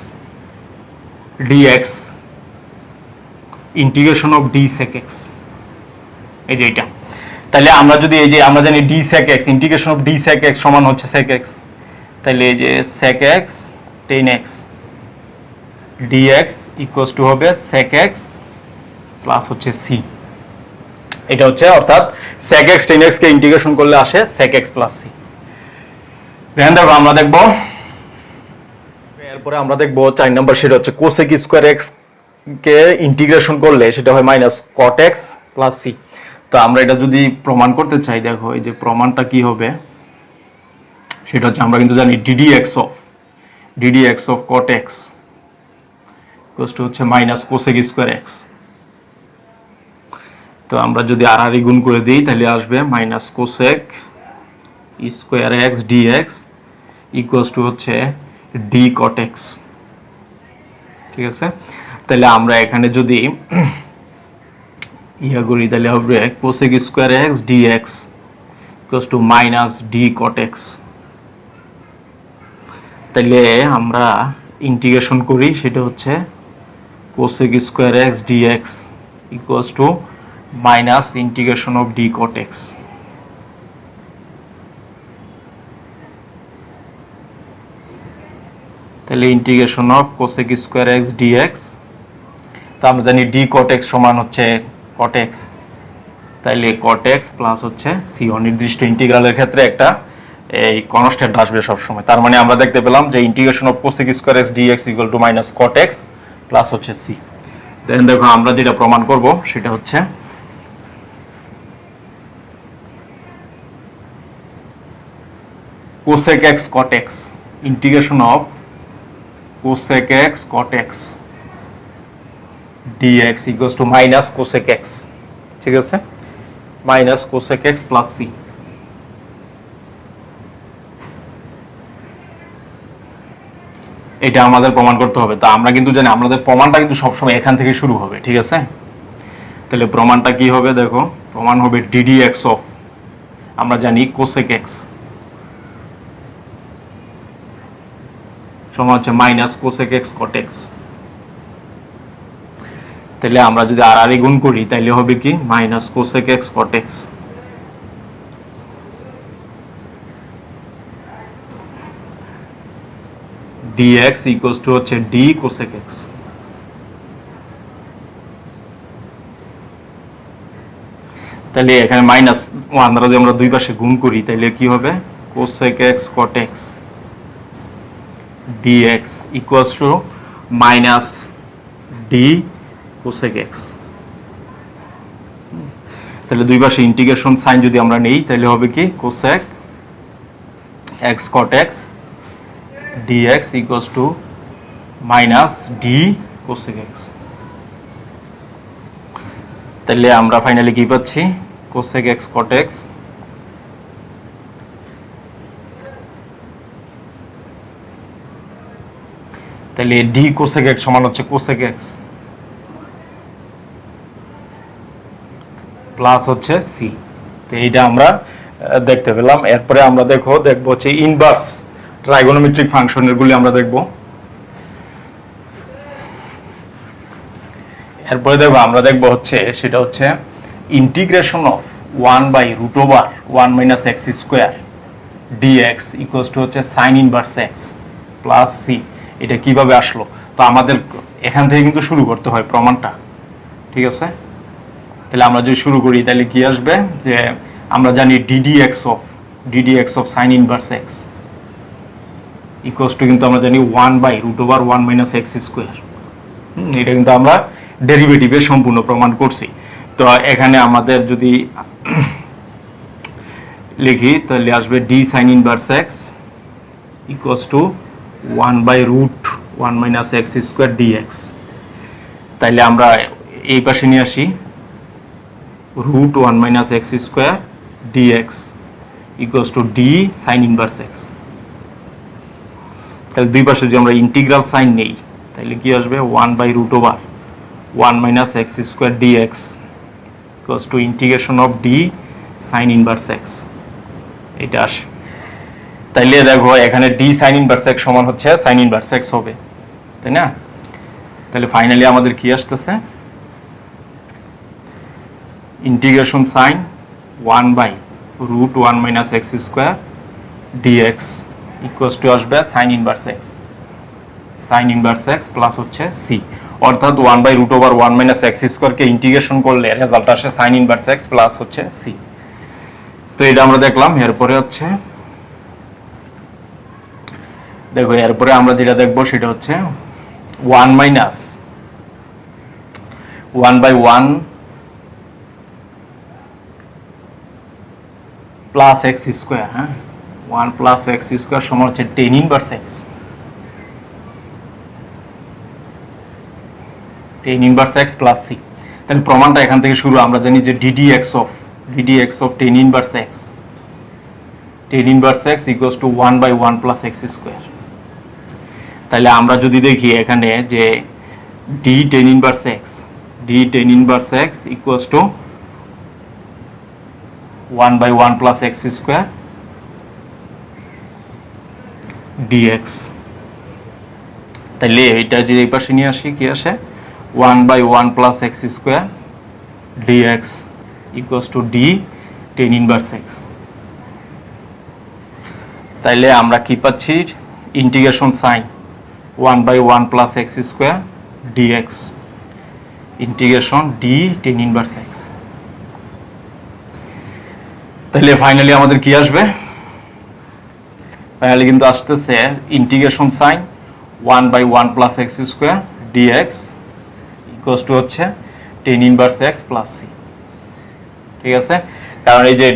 dx integration of d sec x, এই যে এটা। তাহলে আমরা যদি এই যে আমরা জানি d sec x integration of d sec x সমান হচ্ছে sec x, তাহলে এই যে sec x 10x dx equals two হবে sec x প্লাস হচ্ছে c। এটা হচ্ছে অর্থাৎ sec x 10x কে ইন্টিগ্রেশন করলে আসে sec x প্লাস c। দেন দেখো আমরা দেখবো, এরপরে আমরা দেখবো 4 নম্বর, সেটা হচ্ছে cosec স্কয়ার x কে ইন্টিগ্রেশন করলে সেটা হয় minus cot x plus c। তো আমরা এটা যদি প্রমাণ করতে চাই, দেখো এই যে প্রমাণটা কি হবে সেটা হচ্ছে আমরা কিন্তু জানি ddx of cot x equals to হচ্ছে মাইনাস cosec স্কয়ার x। তো আমরা যদি আর গুণ করে দিই তাহলে আসবে minus cosec square x dx equals to হচ্ছে d cot x, ঠিক আছে। তাহলে আমরা এখানে যদি করি তাহলে হবে cosec square x dx equals to minus d cot x। তাহলে আমরা ইন্টিগ্রেশন করি, সেটা হচ্ছে cosec square x dx equals to minus integration of d cot x। তাহলে integration of cosec square x dx, তো আমরা জানি d cot x সমান হচ্ছে cot x, তাহলে cot x প্লাস হচ্ছে c। অনির্দিষ্ট ইন্টিগ্রালের ক্ষেত্রে একটা এই কনস্ট্যান্ট আসবে সব সময়। তার মানে আমরা দেখতে পেলাম যে integration of cosec square x dx equal to minus cot x plus হচ্ছে c। দেন দেখো আমরা যেটা প্রমাণ করব সেটা হচ্ছে cosec x cot x integration of cosec x cot x dx equals to minus cosec x, ঠিক আছে, minus cosec x plus c। এটা আমাদের প্রমাণ করতে হবে। তো আমরা কিন্তু জানি আমাদের প্রমাণটা কিন্তু সবসময় এখান থেকে শুরু হবে, ঠিক আছে। তাহলে প্রমাণটা কি হবে, দেখো প্রমাণ হবে ddx অফ আমরা জানি cosec x সমান হচ্ছে minus cosec x cot x। তাহলে আমরা যদি আর গুণ করি তাহলে হবে কি minus cosec x cot x dx equals to হচ্ছে d cosec x। তাহলে এখানে মাইনাস আমরা যদি আমরা দুই পাশে গুণ করি তাহলে কি হবে cosec x cot x dx equals to minus d cosec x। তাহলে দুই পাশে ইন্টিগ্রেশন সাইন যদি আমরা নেই তাহলে হবে কি cosec x cot x dx equals to minus d cosec x। তাহলে আমরা ফাইনালি কি পাচ্ছি cosec x cot x তাহলে d cosec x সমান হচ্ছে cosec x প্লাস হচ্ছে c। তো এইটা আমরা দেখতে পেলাম। এরপরে আমরা দেখবো হচ্ছে ইনভার্স ট্রাইগোনোমেট্রিক ফাংশনের গুলি আমরা দেখব। এরপরে আমরা দেখব হচ্ছে সেটা হচ্ছে integration of 1/√1 - x square dx equals to হচ্ছে sin inverse x plus c। এটা কিভাবে আসলো? তো আমাদের এখান থেকে কিন্তু শুরু করতে হয় প্রমাণটা, ঠিক আছে? তাহলে আমরা যদি শুরু করি তাহলে কি আসবে, যে আমরা জানি ddx of sin inverse x equals two কিন্তু আমরা জানি 1/√1 - x স্কয়ার। এটা কিন্তু আমরা ডেরিভেটিভে সম্পূর্ণ প্রমাণ করছি। তো এখানে আমাদের যদি লিখি তাহলে আসবে d sin inverse x equals two 1/√1 - x square dx। তাইলে আমরা এই পাশে নিয়ে আসি √1 - x square dx equals to d sin inverse x। তাহলে দুই পাশে যদি আমরা ইন্টিগ্রাল সাইন নেই তাহলে কি আসবে 1/√1 - x square dx equals two integration of d sin inverse x। এটা আসে। তাইলে দেখো এখানে d sin ইনভার্স x সমান হচ্ছে sin ইনভার্স x হবে, তাই না? তাহলে ফাইনালি আমাদের কি আসতেছে, integration sign 1/√1 - x square dx equals two আসবে sin ইনভার্স x প্লাস হচ্ছে c। অর্থাৎ 1/√1 - x স্কয়ারকে ইন্টিগ্রেশন করলে রেজাল্ট আসে sin ইনভার্স x প্লাস হচ্ছে c। তো এটা আমরা দেখলাম। এরপরে হচ্ছে দেখো, এরপরে আমরা যেটা দেখবো সেটা হচ্ছে 1/1 প্লাস x স্কয়ার, হ্যাঁ 1 প্লাস x স্কয়ার সমান হচ্ছে tan inverse x। tan inverse x plus c। তাহলে প্রমাণটা এখান থেকে শুরু। আমরা জানি যে ddx of tan inverse x equals two 1/1 plus x square. তাহলে আমরা যদি দেখি এখানে যে d tan inverse x equals two 1/1 plus x square dx। তাহলে এটা যদি এই পাশে নিয়ে আসি কি আসে, 1/1 plus x square dx equals to d tan inverse x। তাইলে আমরা কি পাচ্ছি, integration sign 1/1 plus x square dx integration d tan inverse x। তাহলে ফাইনালি আমাদের কি আসবে, ফাইনালি কিন্তু আসতেছে integration sign 1/1 plus x square dx equals to হচ্ছে tan inverse x plus c। ঠিক আছে? কারণ এই যে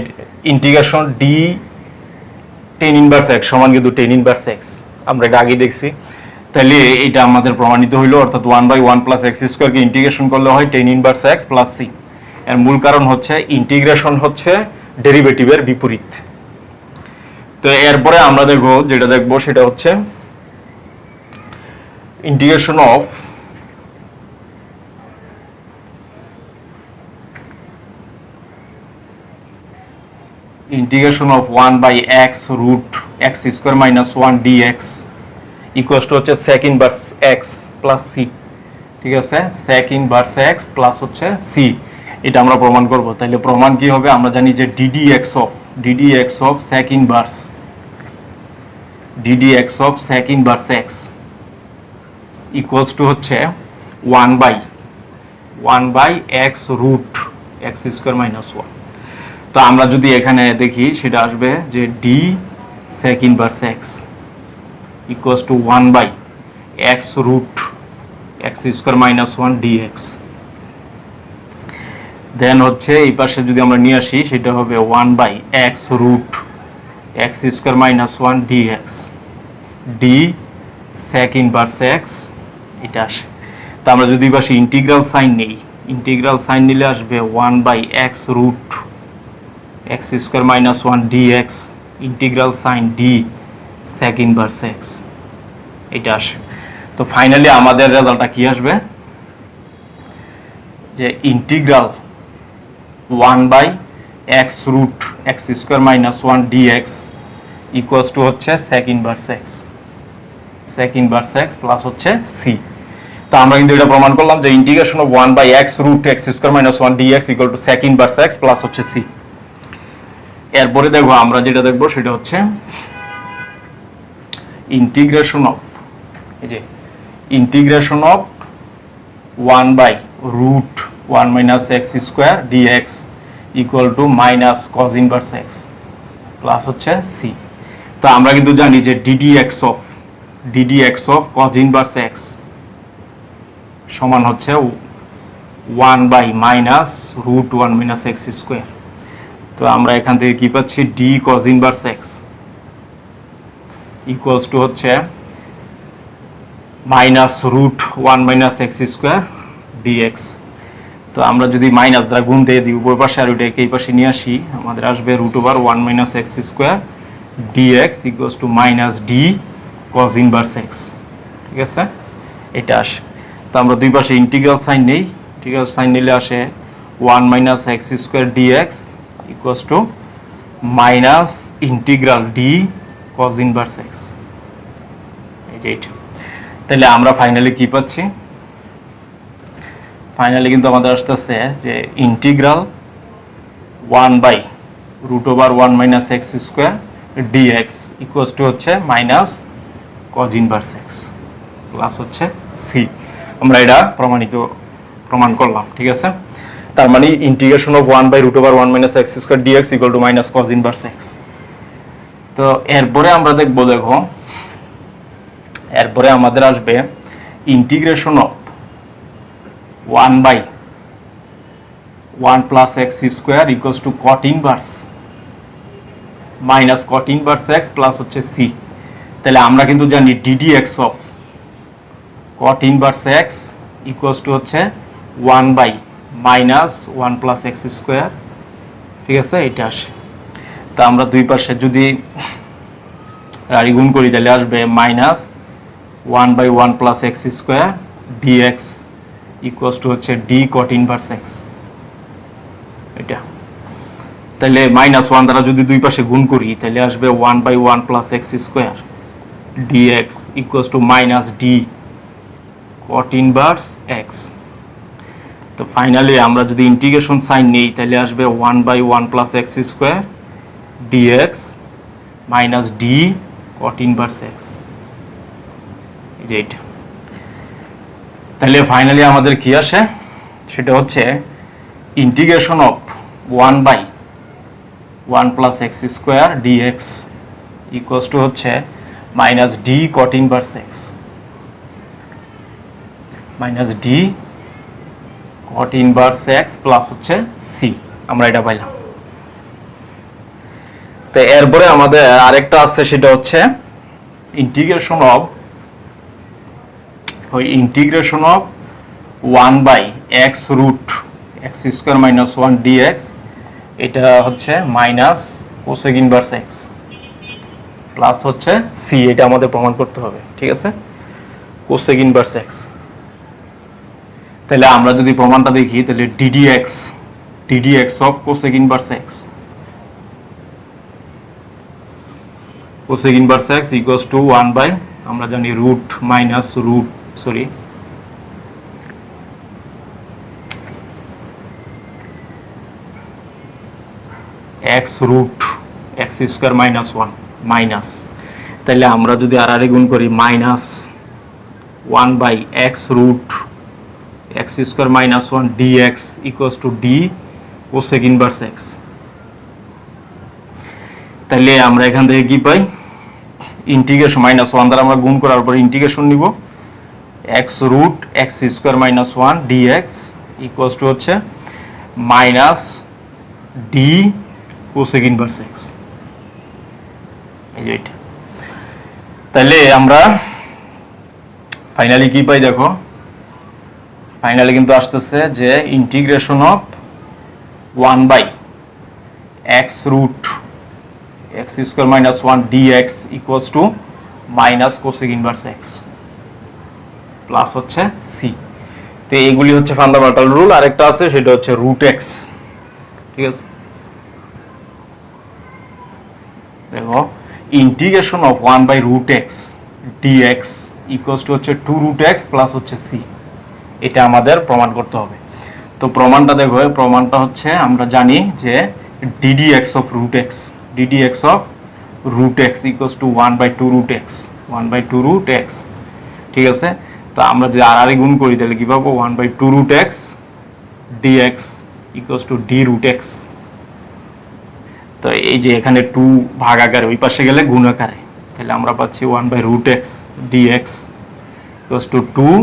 integration d tan inverse x সমান কিন্তু tan ইনভার্স x, আমরা এটা আগে দেখছি। তাহলে এটা আমাদের প্রমাণিত হইলো, অর্থাৎ 1/1 প্লাস x স্কয়ারকে ইন্টিগ্রেশন করলে হয় tan inverse x plus c। এর মূল কারণ হচ্ছে ইন্টিগ্রেশন হচ্ছে ডেরিভেটিভের বিপরীত। তো এরপরে আমরা যেটা দেখবো সেটা হচ্ছে integration of integration of 1/x root x square minus 1 dx equals to হচ্ছে sec inverse x plus c। ঠিক আছে? sec ইনভার্স x প্লাস হচ্ছে c, এটা আমরা প্রমাণ করব। তাহলে প্রমাণ কি হবে, আমরা জানি যে ddx of sec inverse x equals to হচ্ছে 1/x root x square minus 1। তো আমরা যদি এখানে দেখি সেটা আসবে যে d sec inverse x equals two 1/x root x square minus 1 dx। দেন হচ্ছে এই পাশে যদি আমরা নিয়ে আসি সেটা হবে 1/x root x square minus 1 dx d sec inverse x, এটা আসে। তো আমরা যদি এই পাশে ইন্টিগ্রাল সাইন নেই ইন্টিগ্রাল সাইন নিলে আসবে 1/x root x square minus 1 dx ইন্টিগ্রাল সাইন ডি sec ইনভার্স এক্স, এটা আসে। তো ফাইনালি আমাদের রেজাল্টটা কি আসবে, যে integral 1/x root x square minus 1 dx equals to হচ্ছে sec ইনভার্স এক্স প্লাস হচ্ছে সি। তো আমরা কিন্তু এটা প্রমাণ করলাম যে integration of 1/x root x square minus 1 dx equal to sec inverse x plus হচ্ছে সি। এরপরে দেখো আমরা যেটা দেখবো সেটা হচ্ছে ইন্টিগ্রেশন অফ, এই যে integration of 1/√1 minus x square dx equal to minus cos inverse x plus হচ্ছে সি। তো আমরা কিন্তু জানি যে ddx of cos inverse x সমান হচ্ছে 1/-√1 মাইনাস এক্স স্কোয়ার। তো আমরা এখান থেকে কি পাচ্ছি, d cos inverse x equals to হচ্ছে -√1 মাইনাস এক্স স্কোয়ার dx। তো আমরা যদি মাইনাস দ্বারা গুণ দিয়ে দিই উপর পাশে আর ওইটাকে এই পাশে নিয়ে আসি, আমাদের আসবে √1 minus x square dx equals to minus d cos inverse x, ঠিক আছে, এটা আসে। তো আমরা দুই পাশে ইন্টিগ্রাল সাইন নেই, ইন্টিগ্রাল সাইন নিলে আসে 1 minus x square dx equals to minus integral d cos inverse x, এই যে এটা। তাহলে আমরা ফাইনালি কি পাচ্ছি, ফাইনালি কিন্তু আমাদের আসতেছে যে integral 1/√1 minus x square dx equals to হচ্ছে minus cos inverse x plus হচ্ছে সি। আমরা এটা প্রমাণ করলাম, ঠিক আছে। তার মানে integration of 1/√1 minus x square dx equal to minus cos inverse x. তো এরপরে আমরা দেখবো, দেখো এরপরে আমাদের আসবে integration of 1/1 plus x square equals to cot inverse minus cot inverse x plus হচ্ছে সি। তাহলে আমরা কিন্তু জানি ddx of cot inverse x equals to হচ্ছে 1/-1 প্লাস এক্স স্কোয়ার, ঠিক আছে, এটা আসে। তো আমরা দুই পাশে যদি গুণ করি তাহলে আসবে minus 1/1 plus x square dx equals to হচ্ছে d cot ইনভার্স এক্স, এটা। তাহলে -1 দ্বারা যদি দুই পাশে গুণ করি তাহলে আসবে 1/1 plus x square dx equals to minus d cot inverse x. তো ফাইনালি আমরা যদি ইন্টিগ্রেশন সাইন নেই তাহলে আসবে 1/1 plus x square dx minus d cot inverse x, এই যে এটা। তাহলে ফাইনালি আমাদের কি আসে, সেটা হচ্ছে integration of 1/1 plus x square dx equals to হচ্ছে minus d cot inverse x, minus d cot inverse x plus হচ্ছে সি। আমরা এটা পাইলাম। তো এরপরে আমাদের আরেকটা আছে, সেটা হচ্ছে integration of 1/x root x square minus 1 dx, এটা হচ্ছে minus cosec inverse x plus হচ্ছে সি। এটা আমাদের প্রমাণ করতে হবে, ঠিক আছে, কোসেক ইনভার্স এক্স। তাহলে আমরা যদি প্রমাণটা দেখি তাহলে ddx of cosec inverse x, cosec inverse x equals to 1/, আমরা জানি root minus root, sorry x root x square minus 1 minus, তাহলে আমরা যদি আর গুণ করি minus 1/x root x square minus 1 dx equals to d cosec inverse x. তাহলে আমরা এখান থেকে কি পাই, ইন্টিগ্রেশন -1 দ্বারা আমরা গুণ করার পর ইন্টিগ্রেশন নিব x root x square minus 1 dx equals to হচ্ছে minus d cosec inverse x, এই যে এটা। তাহলে আমরা ফাইনালি কি পাই, দেখো ফাইনালি কিন্তু আসতেছে যে integration of 1/x root x square minus 1 dx equals to minus cosec inverse x plus হচ্ছে c। তো এইগুলি হচ্ছে ফান্ডামেন্টাল রুল। আরেকটা আছে সেটা হচ্ছে রুট x, ঠিক আছে। দেখো integration of 1/√x dx equals to হচ্ছে 2√x প্লাস হচ্ছে c। এটা আমাদের প্রমাণ করতে হবে। তো প্রমাণটা দেখো, প্রমাণটা হচ্ছে আমরা জানি যে ddx of √x equals two 1/2√x 1/2√x, ঠিক আছে। তো আমরা যদি আর গুণ করি তাহলে কি পাবো 1/2√x dx equals two d√x। তো এই যে এখানে 2 ভাগ আকারে, ওই পাশে গেলে গুণ আকারে, তাহলে আমরা পাচ্ছি 1/√x dx equals two 2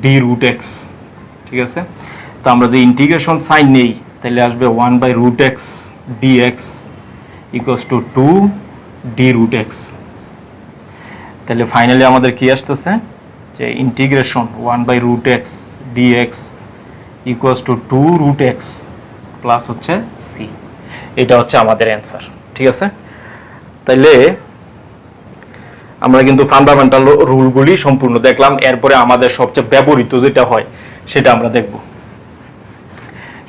d√x, ঠিক আছে। তো আমরা যদি ইন্টিগ্রেশন সাইন নেই তাহলে আসবে 1/√x dx equals two 2 d√x। তাহলে ফাইনালি আমাদের কি আসতেছে যে integration 1/√x dx equals two 2√x plus হচ্ছে c। এটা হচ্ছে আমাদের অ্যান্সার, ঠিক আছে। তাইলে আমরা কিন্তু ফান্ডামেন্টাল রুলগুলি সম্পূর্ণ দেখলাম। এরপরে আমাদের সবচেয়ে ব্যবহৃত যেটা হয় সেটা আমরা দেখব।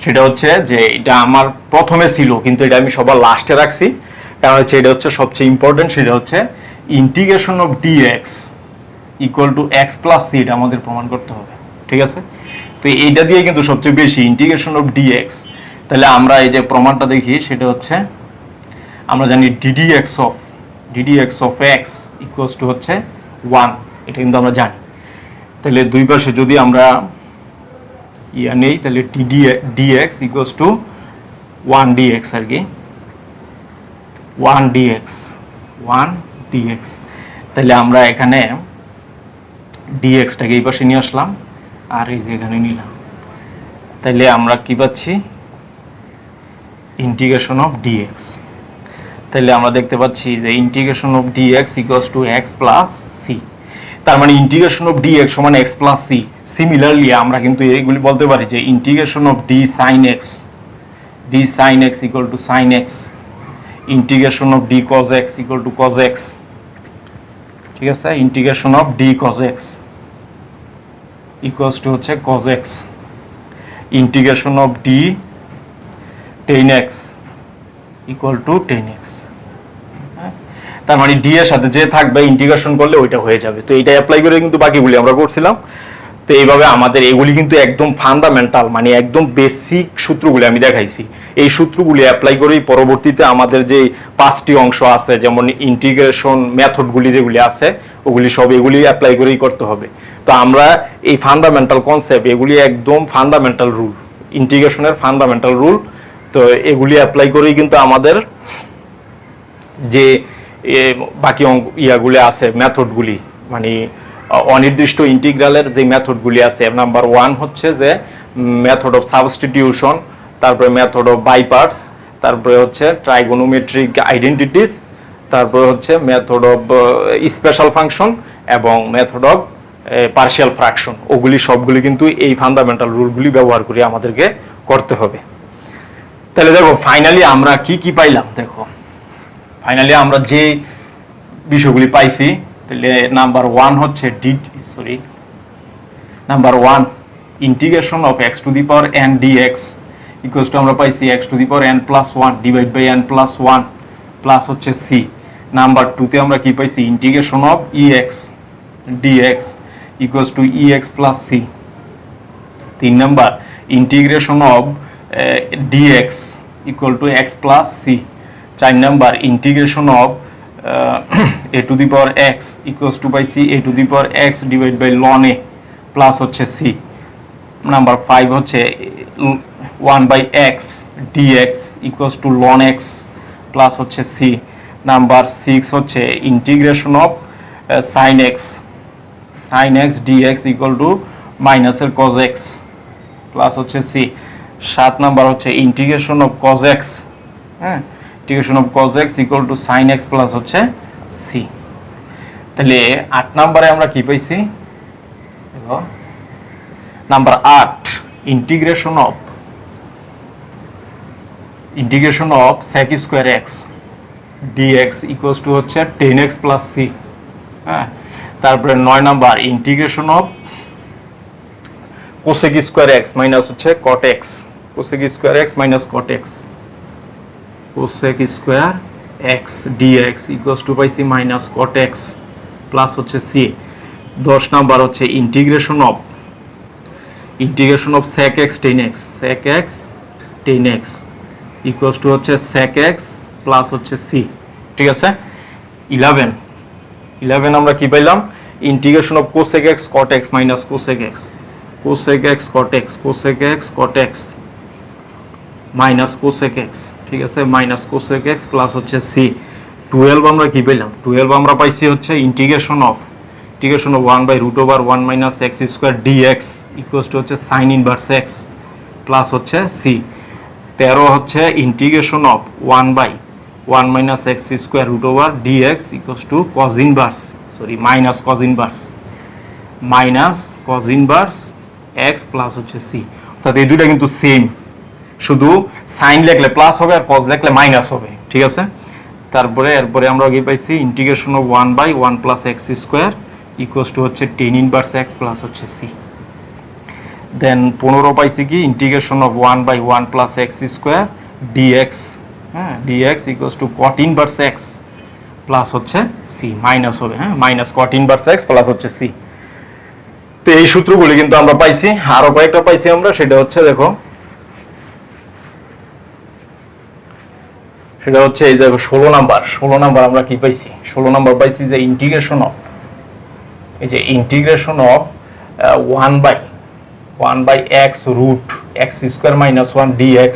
সেটা হচ্ছে যে এটা আমার প্রথমে ছিল কিন্তু এটা আমি সবার লাস্টে রাখছি, কারণ হচ্ছে এটা হচ্ছে সবচেয়ে ইম্পর্টেন্ট। সেটা হচ্ছে integration of dx equal to x plus c, এটা আমাদের প্রমাণ করতে হবে, ঠিক আছে। তো এইটা দিয়ে কিন্তু সবচেয়ে বেশি ইন্টিগ্রেশন অফ dx। তাহলে আমরা এই যে প্রমাণটা দেখি সেটা হচ্ছে আমরা জানি ddx of x equals to হচ্ছে 1, এটা কিন্তু আমরা জানি। তাহলে দুই পাশে যদি আমরা নেই তাহলে dx ইকুয়ালস টু 1 dx আর কি, 1 dx। তাহলে আমরা এখানে dxটাকে এই পাশে নিয়ে আসলাম আর এই যে এখানে নিলাম। তাহলে আমরা কি পাচ্ছি ইন্টিগ্রেশন অফ dx। তাহলে আমরা দেখতে পাচ্ছি যে integration of dx equals to x plus c। তার মানে ইন্টিগ্রেশন অফ dx সমান x প্লাস c। সিমিলারলি আমরা কিন্তু এইগুলি বলতে পারি যে integration of d sin x equal to sin x, integration of d cos x equal to cos x, ঠিক আছে। Integration of d cos x equals to হচ্ছে cos x, integration of d tan x equal to tan x। তার মানে d এর সাথে যে থাকবে ইন্টিগ্রেশন করলে ওইটা হয়ে যাবে। তো এটা অ্যাপ্লাই করে কিন্তু বাকিগুলি আমরা করছিলাম। তো এইভাবে আমাদের এগুলি কিন্তু একদম ফান্ডামেন্টাল, মানে একদম বেসিক সূত্রগুলি আমি দেখাইছি। এই সূত্রগুলি অ্যাপ্লাই করেই পরবর্তীতে আমাদের যে 5টি অংশ আছে, যেমন ইন্টিগ্রেশন মেথডগুলি যেগুলি আছে ওগুলি সব এগুলি অ্যাপ্লাই করেই করতে হবে। তো আমরা এই ফান্ডামেন্টাল কনসেপ্ট, এগুলি একদম ফান্ডামেন্টাল রুল, ইন্টিগ্রেশনের ফান্ডামেন্টাল রুল। তো এগুলি অ্যাপ্লাই করেই কিন্তু আমাদের যে বাকি ইয়াগুলি আছে মেথডগুলি, মানে অনির্দিষ্ট ইন্টিগ্রালের যে মেথডগুলি আছে, নাম্বার 1 হচ্ছে যে মেথড অফ সাবস্টিটিউশন, তারপরে মেথড অফ বাই পার্টস, তারপরে হচ্ছে ট্রাইগোনোমেট্রিক আইডেন্টিটিস, তারপরে হচ্ছে মেথড অফ স্পেশাল ফাংশন এবং মেথড অফ পার্শিয়াল ফ্র্যাকশন। ওগুলি সবগুলি কিন্তু এই ফান্ডামেন্টাল রুলগুলি ব্যবহার করে আমাদেরকে করতে হবে। তাহলে দেখো ফাইনালি আমরা কি পাইলাম। দেখো ফাইনালি আমরা যে বিষয়গুলি পাইছি, তাহলে নাম্বার 1 হচ্ছে number 1 integration of x to the power n dx equals to আমরা পাইছি x to the power n plus 1 divide by n plus 1 plus হচ্ছে c। নাম্বার 2 তে আমরা কি পাইছি integration of ex dx equals to ex plus c। 3 number integration of dx equal to x plus c। 4 number integration of a to the power x equals to by c a to the power x divided by ln a plus হচ্ছে c। নাম্বার 5 হচ্ছে 1 by x dx equals to ln x plus হচ্ছে c। নাম্বার 6 হচ্ছে integration of sin x dx equal to minus এর cos x plus হচ্ছে c। 7 নাম্বার হচ্ছে ইন্টিগ্রেশন অফ cos x, হ্যাঁ, integration of cos x equal to sin x plus হচ্ছে c। তাহলে 8 নম্বরে আমরা কি পাইছি, দেখো number 8, integration of sec square x dx equals to হচ্ছে 10x প্লাস c। হ্যাঁ, তারপরে 9 number integration of cosec square x minus হচ্ছে cot x, cosec square x minus cot x, cosec square x dx equals two পাইছি মাইনাস cot x প্লাস হচ্ছে c। 10 নাম্বার হচ্ছে integration of sec x tan x, sec x tan x equals to হচ্ছে sec x প্লাস হচ্ছে c। ঠিক আছে। 11 আমরা কি পাইলাম? Integration of cosec x cot x minus cosec x, cosec x cot x, cosec x cot x minus cosec x। ঠিক আছে, মাইনাস cosec x প্লাস হচ্ছে c। 12 আমরা কি পেলাম? 12 আমরা পাইছি হচ্ছে integration of 1/√1 minus x square dx equals to হচ্ছে sin ইনভার্স x প্লাস হচ্ছে c। 13 হচ্ছে integration of 1/1 minus x square √over dx equals to minus cos inverse x plus হচ্ছে c। অর্থাৎ এই দুইটা কিন্তু সেম, শুধু সাইন লিখলে প্লাস হবে আর cos লিখলে মাইনাস হবে। ঠিক আছে। এরপরে আমরা কি পাইছি? Integration of 1/1 plus x square equals to হচ্ছে tan ইনভার্স x প্লাস হচ্ছে c। দেন 15 পাইছি কি? Integration of 1/1 plus x square dx, হ্যাঁ, dx equals to cot inverse x plus হচ্ছে c, মাইনাস হবে, হ্যাঁ, minus cot inverse x plus হচ্ছে c। তো এই সূত্রগুলি কিন্তু আমরা পাইছি, আরো কয়েকটা পাইছি আমরা, সেটা হচ্ছে দেখো, সেটা হচ্ছে এই দেখো 16 নাম্বার আমরা কি পাইছি? 16 নাম্বার পাইছি যে integration of 1/x root x square minus 1 dx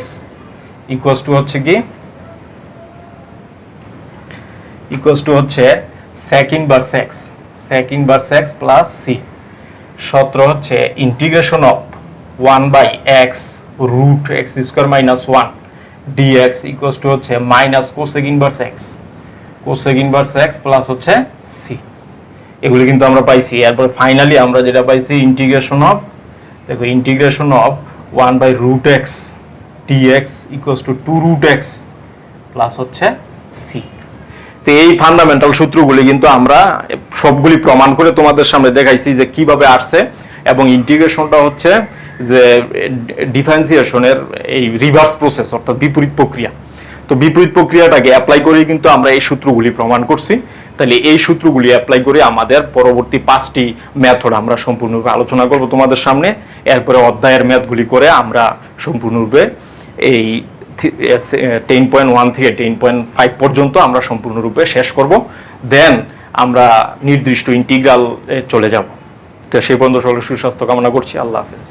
equals to হচ্ছে কি? ইকুয়ালস টু হচ্ছে sec inverse x plus c। 17 হচ্ছে integration of 1/x root x square minus 1 dx equals to হচ্ছে minus cosec inverse x plus হচ্ছে c। এগুলি কিন্তু আমরা পাইছি। এরপর ফাইনালি আমরা যেটা পাইছি integration of 1/√x dx equals two 2√x plus হচ্ছে c। তো এই ফান্ডামেন্টাল সূত্রগুলি কিন্তু আমরা সবগুলি প্রমাণ করে তোমাদের সামনে দেখাইছি যে কিভাবে আসছে, এবং ইন্টিগ্রেশনটা হচ্ছে যে ডিফারেন্সিয়েশনের এই রিভার্স প্রসেস, অর্থাৎ বিপরীত প্রক্রিয়া। তো বিপরীত প্রক্রিয়াটাকে অ্যাপ্লাই করে কিন্তু আমরা এই সূত্রগুলি প্রমাণ করছি। তাহলে এই সূত্রগুলি অ্যাপ্লাই করে আমাদের পরবর্তী 5টি মেথড আমরা সম্পূর্ণরূপে আলোচনা করব তোমাদের সামনে। এরপরে অধ্যায়ের ম্যাথগুলি করে আমরা সম্পূর্ণরূপে এই 10.1 থেকে 10.5 পর্যন্ত আমরা সম্পূর্ণরূপে শেষ করব। দেন আমরা নির্দিষ্ট ইন্টিগ্রাল চলে যাব। তো সেই পর্যন্ত সকলের সুস্বাস্থ্য কামনা করছি। আল্লাহ হাফেজ।